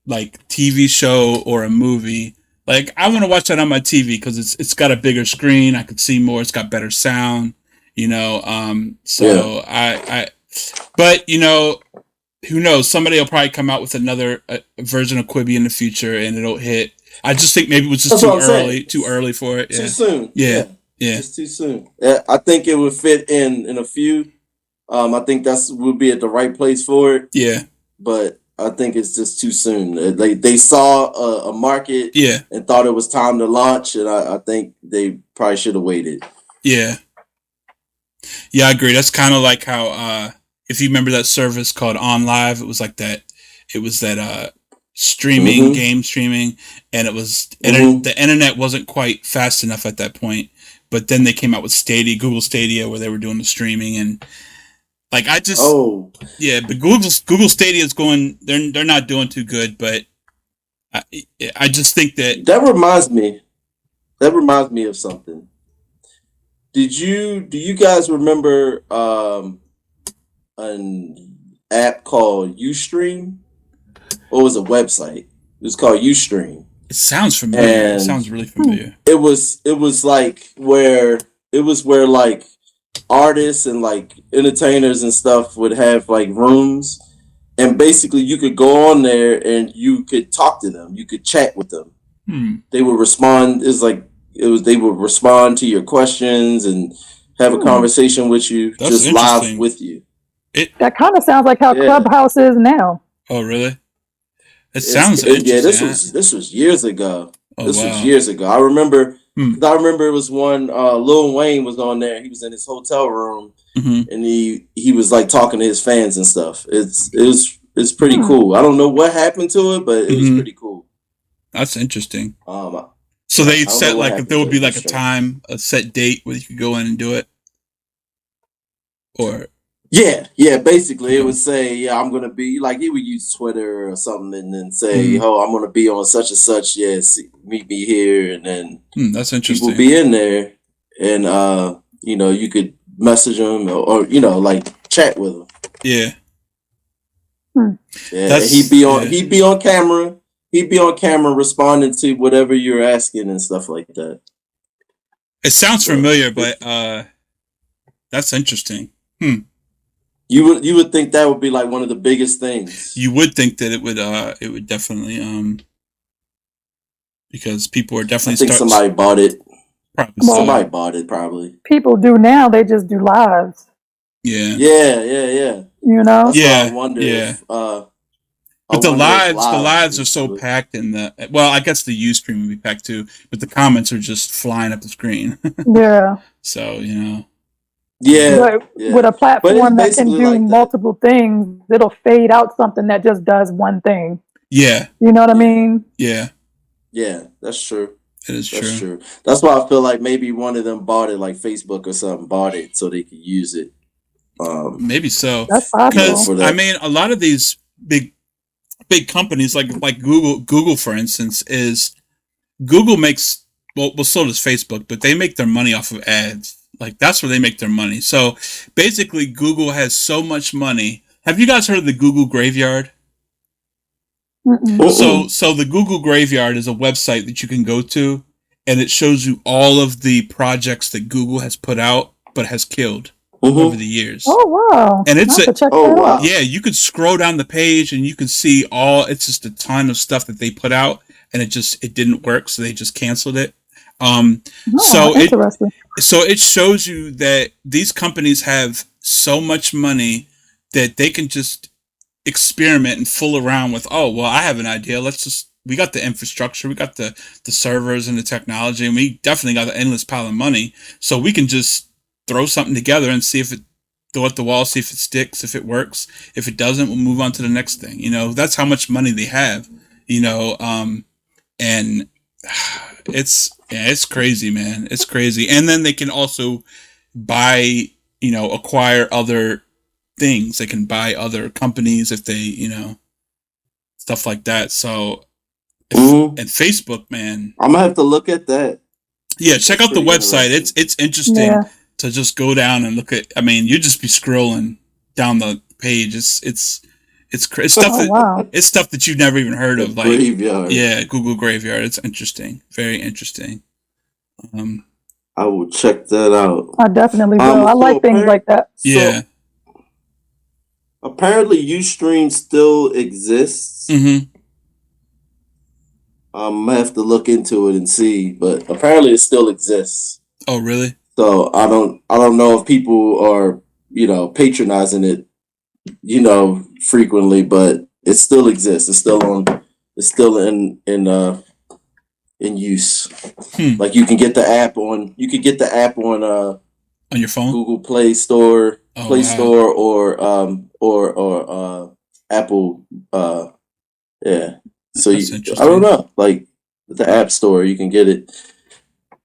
like TV show or a movie, like, I want to watch that on my TV because it's got a bigger screen. I could see more. It's got better sound, So but who knows? Somebody will probably come out with another version of Quibi in the future, and it'll hit. I just think maybe it was just too early for it. Too soon. Yeah. Yeah. It's too soon. I think it would fit in a few. I think would be at the right place for it. Yeah. But I think it's just too soon. They saw a market Yeah. and thought it was time to launch, and I think they probably should have waited. Yeah. Yeah, I agree. That's kind of like how if you remember that service called On Live, it was like that. It was that streaming, game streaming, and it was the internet wasn't quite fast enough at that point. But then they came out with Stadia, Google Stadia, where they were doing the streaming, and like but Google Stadia is going. They're not doing too good, but I just think that reminds me. That reminds me of something. Do you guys remember an app called Ustream? Or was a website? It was called Ustream. It sounds familiar. It sounds really familiar. It was like where like artists and like entertainers and stuff would have like rooms, and basically you could go on there and you could talk to them. You could chat with them. They would respond. They would respond to your questions and have a conversation with you, just live with you. That kind of sounds like how Clubhouse is now. Oh, really? It sounds interesting. Yeah, this was years ago. Was years ago. I remember it was one Lil Wayne was on there. He was in his hotel room and he was like talking to his fans and stuff. It's pretty cool. I don't know what happened to it, but it was pretty cool. That's interesting. So they set like if there would be like a set date where you could go in and do it, or basically it would say I'm gonna be like he would use Twitter or something and then say I'm gonna be on such and such. Meet me here, and then that's interesting. People be in there, and you could message them or like chat with them. Yeah. Yeah, he'd be on camera. He'd be on camera responding to whatever you're asking and stuff like that. It sounds familiar, but that's interesting. You would think that would be like one of the biggest things. You would think that it would definitely because people are definitely. I think somebody bought it. Probably somebody bought it. Probably people do now. They just do lives. Yeah. You know. That's I wonder if. But the lives are so packed in I guess the Ustream would be packed too, but the comments are just flying up the screen. Yeah. So, with a platform that can do like multiple things, it'll fade out something that just does one thing. Yeah. You know what I mean? Yeah. Yeah, that's true. It is true. That's true. That's why I feel like maybe one of them bought it, like Facebook or something bought it so they could use it. Maybe so. That's possible. Because I mean, a lot of these big companies like Google for instance, is Google makes so does Facebook, but they make their money off of ads. Like that's where they make their money. So basically Google has so much money. Have you guys heard of the Google Graveyard? So the Google Graveyard is a website that you can go to, and it shows you all of the projects that Google has put out but has killed over the years. Oh wow! And it's you could scroll down the page and you can see it's just a ton of stuff that they put out, and it didn't work, so they just canceled it. So it shows you that these companies have so much money that they can just experiment and fool around with. I have an idea. We got the infrastructure, we got the servers and the technology, and we definitely got an endless pile of money. So we can just throw something together and see if it throw at the wall, see if it sticks, if it works. If it doesn't, we'll move on to the next thing. That's how much money they have. And it's crazy, man. It's crazy. And then they can also buy, acquire other things. They can buy other companies if they, stuff like that. So, and Facebook, man, I'm gonna have to look at that. Yeah, check out the website. It's interesting to just go down and look at. I mean, you just be scrolling down the page. It's stuff it's stuff that you've never even heard of. Like Graveyard. Yeah, Google Graveyard. It's interesting. Very interesting. I will check that out. I definitely will. I like things like that. Yeah. Apparently, Ustream still exists. I'm gonna have to look into it and see, but apparently it still exists. Oh, really? So I don't know if people are, patronizing it, frequently, but it still exists. It's still in use. Like you can get the app on On your phone? Google Play Store, wow. or Apple. Yeah. So That's I don't interesting. know. Like the App Store, you can get it.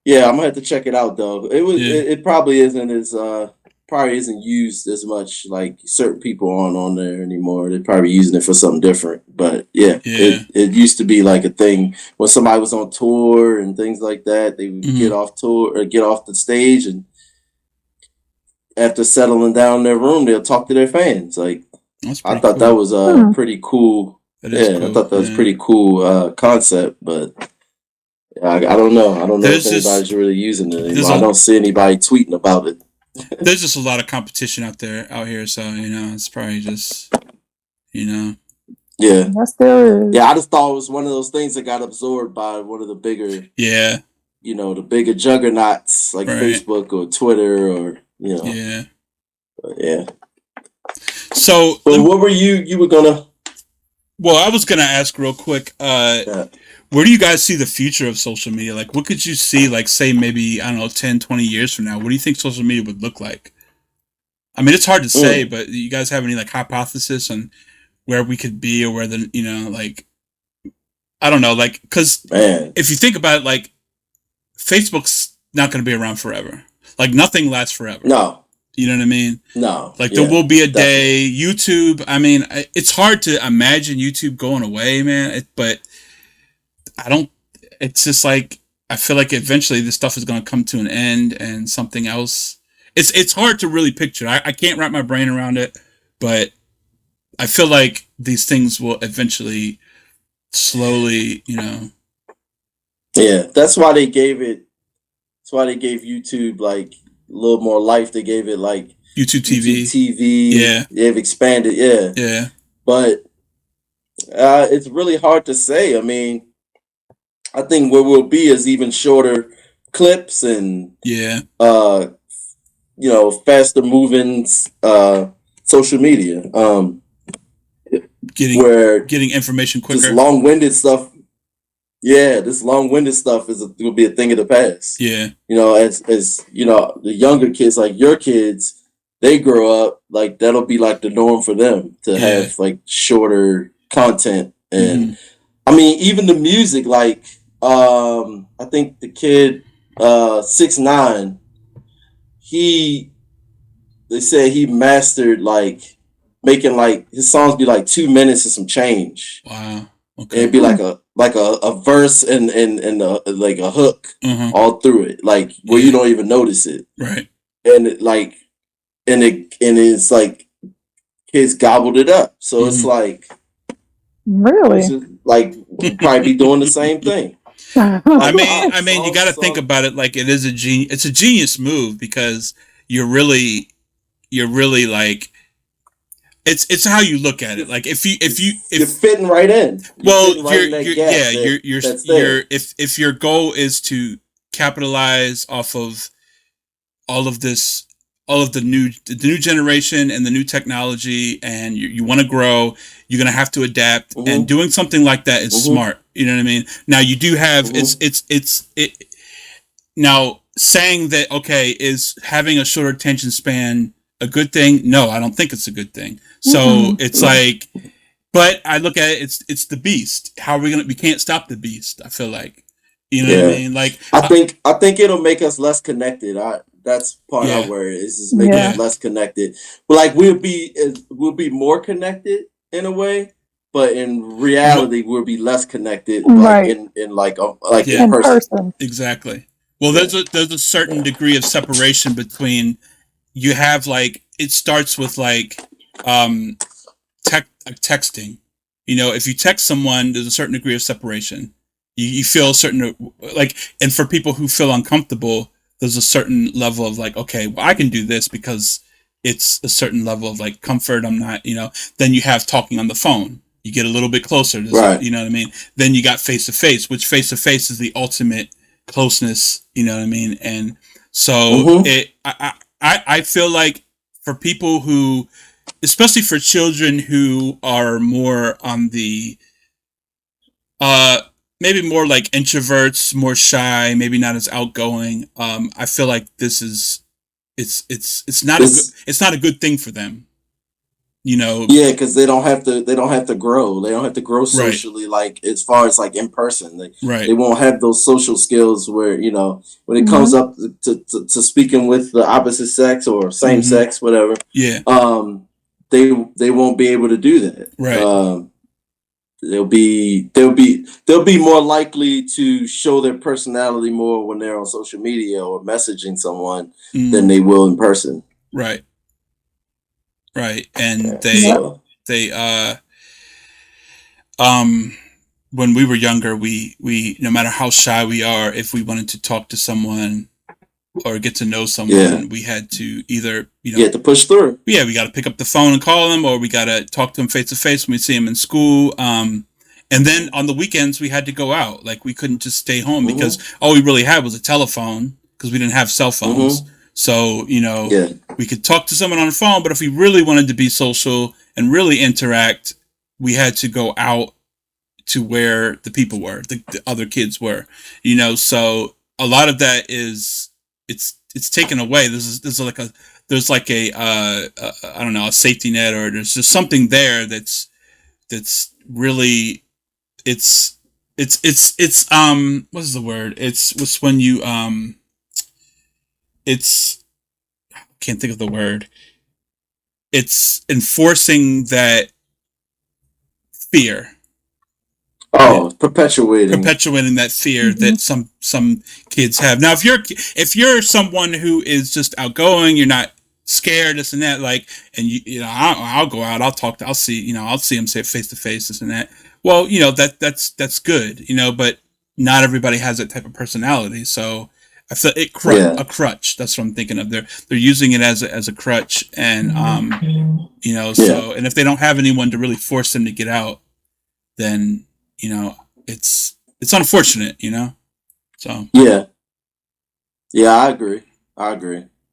Yeah, I'm gonna have to check it out though. Yeah. It probably isn't used as much, like certain people aren't on there anymore. They're probably using it for something different. But yeah, Yeah. it used to be like a thing when somebody was on tour and things like that. They would get off tour or get off the stage, and after settling down in their room, they'll talk to their fans. Like I thought cool. that was pretty cool. That is cool. I thought that was pretty cool concept, but I don't know. I don't know if anybody's really using it anymore. I don't see anybody tweeting about it. There's just a lot of competition out here, so it's probably just Yeah. Yes, there is. Yeah, I just thought it was one of those things that got absorbed by one of the bigger the bigger juggernauts like Facebook or Twitter or Yeah. Yeah. So what were you were gonna Well, I was gonna ask real quick, where do you guys see the future of social media? Like, what could you see, like, say, maybe, I don't know, 10, 20 years from now? What do you think social media would look like? I mean, it's hard to say, but do you guys have any, like, hypothesis on where we could be or where like, I don't know, like, because if you think about it, like, Facebook's not going to be around forever. Like, nothing lasts forever. No. You know what I mean? No. Like, there will be a day. YouTube, I mean, it's hard to imagine YouTube going away, man, but it's just like, I feel like eventually this stuff is going to come to an end and something else. It's hard to really picture. I can't wrap my brain around it, but I feel like these things will eventually slowly, Yeah, that's why they gave YouTube like a little more life. They gave it like YouTube TV. Yeah. They've expanded, yeah. Yeah. But it's really hard to say. I mean, I think where we'll be is even shorter clips and faster moving social media. Getting information quicker. This long-winded stuff. Yeah, this long-winded stuff will be a thing of the past. Yeah. As the younger kids, like your kids, they grow up, like that'll be like the norm for them to have like shorter content. And I mean, even the music, like I think the kid 6ix9ine, they said he mastered like making like his songs be like 2 minutes and some change. Wow. Okay. It'd be like a verse and like a hook all through it, like where you don't even notice it. Right. And it's like kids gobbled it up. So it's like really like probably be doing the same thing. I mean, you got to think about it like it's a genius move because you're really like it's how you look at it. Like if you're fitting right in. If your goal is to capitalize off of all of the new generation and the new technology, and you want to grow, you're going to have to adapt, and doing something like that is smart. You know what I mean? Now you do have now saying that, okay, is having a shorter attention span a good thing? No, I don't think it's a good thing. So it's like, but I look at it, it's the beast. How are we can't stop the beast. I feel like, you know what I mean? Like, I think it'll make us less connected. That's part of where it is just making us less connected. But like we'll be more connected in a way, but in reality we'll be less connected, like in person. Exactly. Well, there's a certain degree of separation between you have like it starts with like texting. If you text someone, there's a certain degree of separation. You feel a certain like, and for people who feel uncomfortable, there's a certain level of like, okay, well, I can do this because it's a certain level of like comfort. I'm not, then you have talking on the phone. You get a little bit closer. Right. You know what I mean? Then you got face to face, which face to face is the ultimate closeness. You know what I mean? And so I feel like for people who, especially for children who are more on the maybe more like introverts, more shy, maybe not as outgoing. I feel like this is it's not a good thing for them. You know, because they don't have to grow. They don't have to grow socially, like as far as like in person. They won't have those social skills where, you know, when it comes up to speaking with the opposite sex or same sex, whatever. Yeah. They won't be able to do that. Right. They'll be more likely to show their personality more when they're on social media or messaging someone than they will in person. Right. Right. And when we were younger, we no matter how shy we are, if we wanted to talk to someone or get to know someone, we had to either, you had to push through. Yeah, we got to pick up the phone and call them, or we got to talk to them face to face when we see them in school. And then on the weekends, we had to go out. Like, we couldn't just stay home because all we really had was a telephone because we didn't have cell phones. So, you know, we could talk to someone on the phone, but if we really wanted to be social and really interact, we had to go out to where the people were, the other kids were, you know. So a lot of that is it's taken away. There's like a I don't know, a safety net, or there's just something there that's really it's what is the word? It's when you it's I can't think of the word. It's enforcing that fear. Perpetuating that fear that some kids have. Now, if you're someone who is just outgoing, you're not scared, this and that, like, and you know, I'll go out, I'll see them say face to face, this and that. Well, you know, that's good, you know, but not everybody has that type of personality. So I feel a crutch. That's what I'm thinking of. They're using it as a crutch, and you know, so, and if they don't have anyone to really force them to get out, then, you know, it's unfortunate, you know. So yeah, I agree.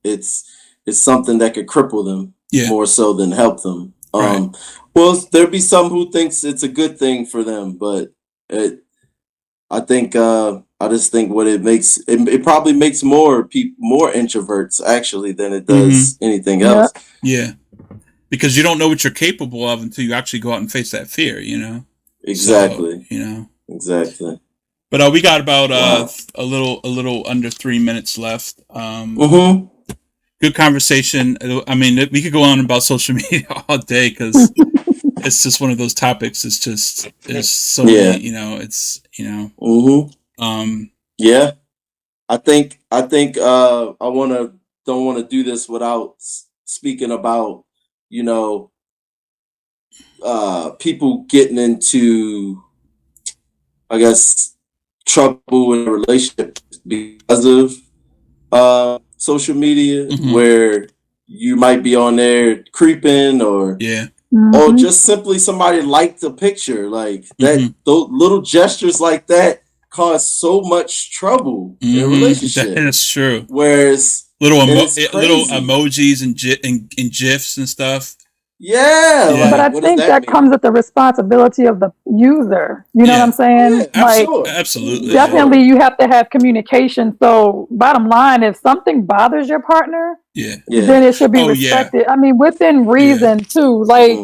It's something that could cripple them more so than help them. Well, there'd be some who thinks it's a good thing for them, but I think I just think what it probably makes more introverts actually than it does anything else. Yeah, because you don't know what you're capable of until you actually go out and face that fear, you know. Exactly. So, you know. Exactly. But we got about a little under 3 minutes left. Good conversation. I mean, we could go on about social media all day because it's just one of those topics. There's so many, you know. It's, you know. Yeah. I think don't want to do this without speaking about, you know, people getting into, I guess, trouble in a relationship because of social media, where you might be on there creeping or just simply somebody liked the picture, like that. Those little gestures like that cause so much trouble in a relationship. That's true. Whereas little emojis and gifs and stuff. Yeah. Like, but I think that comes with the responsibility of the user. You know what I'm saying? Absolutely. Definitely, you have to have communication. So, bottom line, if something bothers your partner, then it should be respected. I mean, within reason too. Like,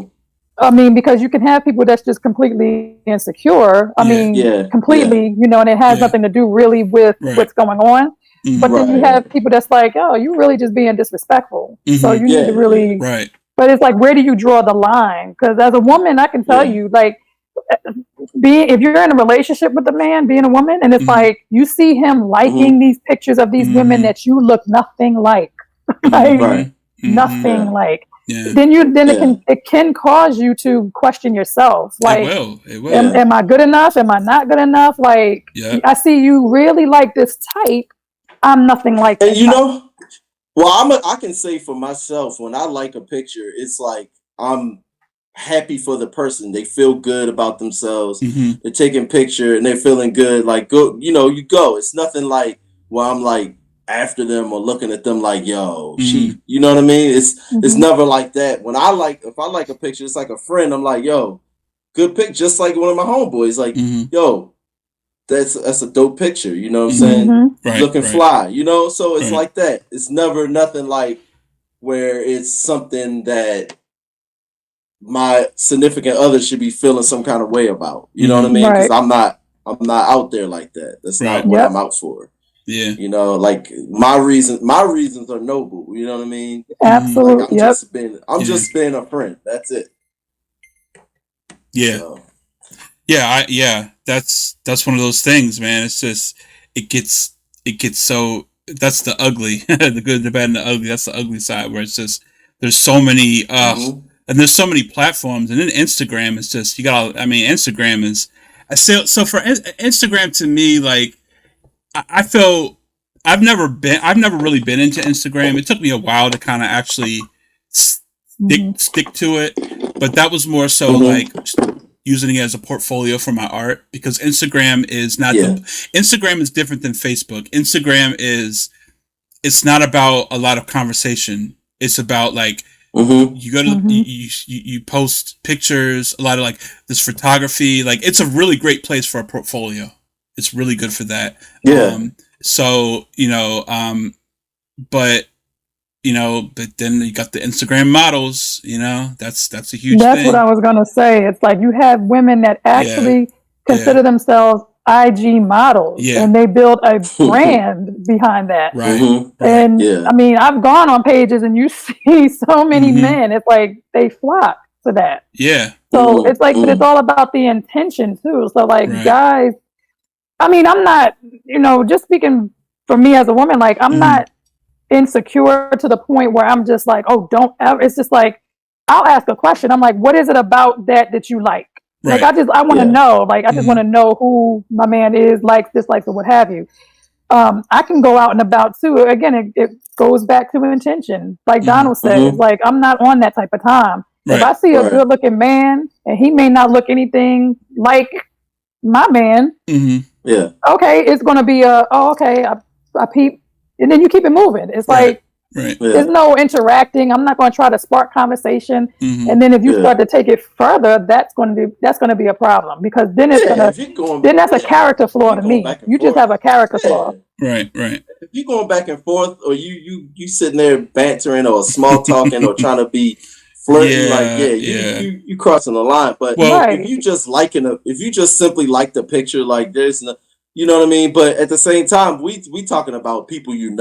I mean, because you can have people that's just completely insecure. I mean, completely. You know, and it has nothing to do really with what's going on. But then you have people that's like, oh, you really just being disrespectful. So you need to really But it's like, where do you draw the line? Because as a woman, I can tell you, like, if you're in a relationship with a man, being a woman, and it's like you see him liking these pictures of these women that you look nothing like, nothing like. Then it can cause you to question yourself. Like, it will. Am I good enough? Am I not good enough? Like, I see you really like this type. I'm nothing like that. And you know. Well, I can say for myself, when I like a picture, it's like I'm happy for the person. They feel good about themselves. Mm-hmm. They're taking a picture and they're feeling good. Like, go, you go. It's nothing like where I'm like after them or looking at them like, yo, she, you know what I mean? It's never like that. If I like a picture, it's like a friend. I'm like, yo, good pic. Just like one of my homeboys, like, yo, that's a dope picture. You know what I'm saying? Right, looking fly, So it's right. like that. It's never nothing like where it's something that my significant other should be feeling some kind of way about. You know what I mean? Because I'm not out there like that. That's not what I'm out for. Yeah. Like my reasons are noble. You know what I mean? Absolutely. Like I'm just being a friend. That's it. Yeah. So. Yeah. That's one of those things, man. It's just it gets so, that's the ugly, the good, the bad, and the ugly. That's the ugly side where it's just there's so many and there's so many platforms, and then Instagram is just Instagram is so for Instagram to me, like I feel I've never really been into Instagram. It took me a while to kind of actually stick to it, but that was more so like using it as a portfolio for my art, because Instagram is not Instagram is different than Facebook. Instagram it's not about a lot of conversation. It's about like you go to you post pictures, a lot of like this photography. Like it's a really great place for a portfolio. It's really good for that. Yeah. But then you got the Instagram models, that's a huge thing. That's what I was going to say. It's like you have women that actually consider themselves IG models, and they build a brand behind that. Right. And I mean, I've gone on pages and you see so many men, it's like they flock to that. Yeah. So it's like, but it's all about the intention too. So like guys, I mean, I'm not, just speaking for me as a woman, like I'm not insecure to the point where I'm just like, oh, don't ever. It's just like, I'll ask a question. I'm like, what is it about that you like? Right. Like, I want to know, like, I just want to know who my man is, likes, dislikes, or what have you. I can go out and about too. Again, it goes back to intention. Like Donald said, it's like, I'm not on that type of time. Right. If I see a good looking man and he may not look anything like my man, okay, it's going to be I peep, and then you keep it moving. It's like, there's no interacting. I'm not going to try to spark conversation. And then if you start to take it further, that's going to be a problem, because then it's then that's a character flaw to me. You just have a character flaw. Right. If you're going back and forth, or you sitting there bantering or small talking or trying to be flirting, you crossing the line. But if you just simply like the picture, like there's no, you know what I mean? But at the same time, we talking about people when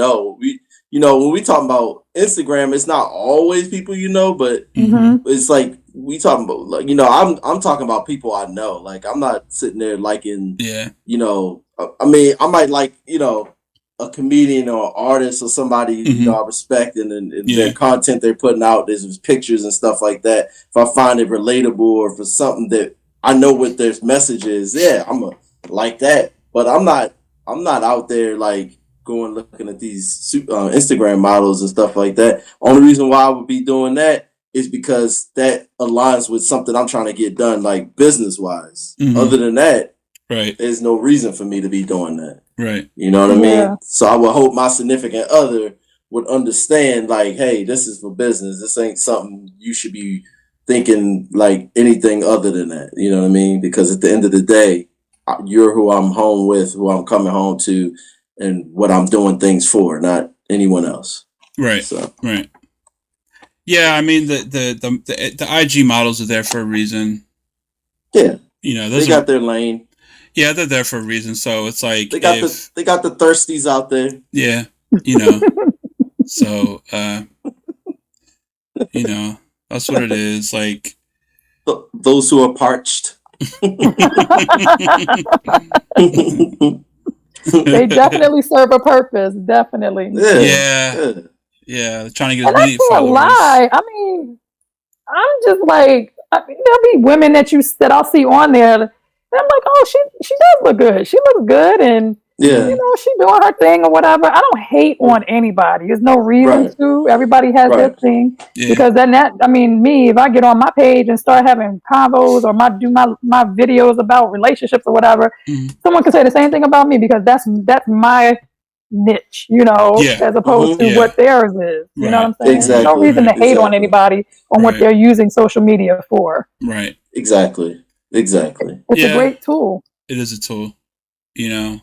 we talking about Instagram, it's not always people but it's like we talking about, like, I'm talking about people I know. Like, I'm not sitting there liking, I mean, I might like, a comedian or artist or somebody, I respect, and their content they're putting out, there's pictures and stuff like that. If I find it relatable, or if it's something that I know what their message is, I'm a like that. But I'm not out there like going looking at these Instagram models and stuff like that. Only reason why I would be doing that is because that aligns with something I'm trying to get done, like business wise. Other than that, there's no reason for me to be doing that. Right. You know what I mean? So I would hope my significant other would understand, like, hey, this is for business. This ain't something you should be thinking like anything other than that. You know what I mean? Because at the end of the day, you're who I'm home with, who I'm coming home to, and what I'm doing things for, not anyone else. Right. So. Right. Yeah, I mean the IG models are there for a reason. Yeah. They got their lane. Yeah, they're there for a reason. So it's like they got the thirsties out there. Yeah. So that's what it is. Like those who are parched. They definitely serve a purpose. Definitely. Yeah. They're trying to get as many followers. Lie. I mean, I'm just like, there'll be women that I'll see on there, and I'm like, oh, she does look good. She looks good, and Yeah. You know, she doing her thing or whatever. I don't hate on anybody. There's no reason to. Everybody has their thing. Yeah. Because then me, if I get on my page and start having convos or do my videos about relationships or whatever, someone can say the same thing about me because that's my niche, you know, as opposed to what theirs is. You know what I'm saying? Exactly. There's no reason to hate on anybody on what they're using social media for. Right. Exactly. It's a great tool. It is a tool. You know,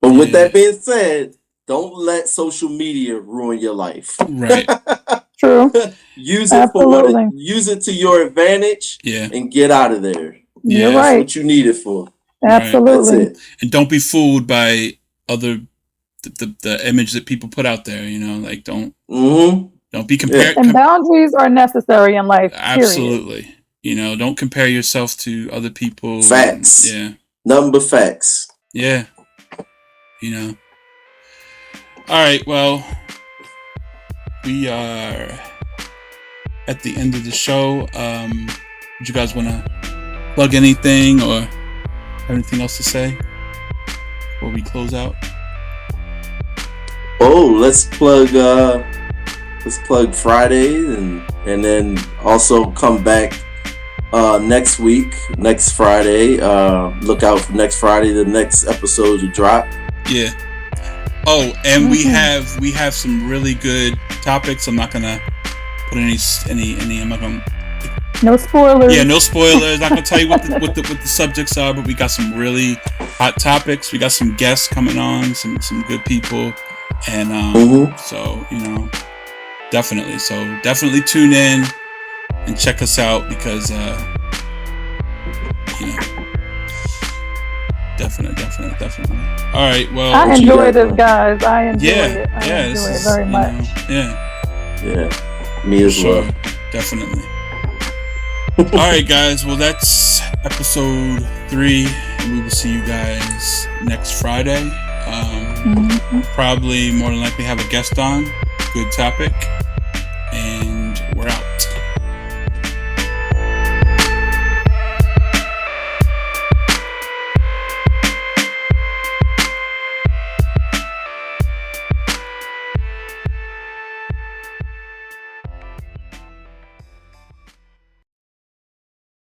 but with that being said, don't let social media ruin your life. Right. True. Use it for use it to your advantage. Yeah. And get out of there. You're right. That's what you need it for. Absolutely. That's it. And don't be fooled by the image that people put out there. You know, like don't be compared. And boundaries are necessary in life. Absolutely. Period. You know, don't compare yourself to other people. Facts. Nothing but facts. Yeah. You know. All right. Well, we are at the end of the show. Would you guys want to plug anything or have anything else to say before we close out? Oh, let's plug Friday and then also come back next Friday. Look out for next Friday, the next episode to drop. Yeah. Oh, and we have some really good topics. I'm not gonna put any. I'm not gonna. No spoilers. Yeah, no spoilers. Not gonna tell you what the subjects are, but we got some really hot topics. We got some guests coming on, some good people, and so you know, definitely. So definitely tune in and check us out because you know, definitely. All right, well, I enjoy this, guys. I enjoy it. I enjoy it very much. Yeah, me as well. Definitely. All right, guys. Well, that's episode 3, and we will see you guys next Friday. Probably more than likely have a guest on. Good topic.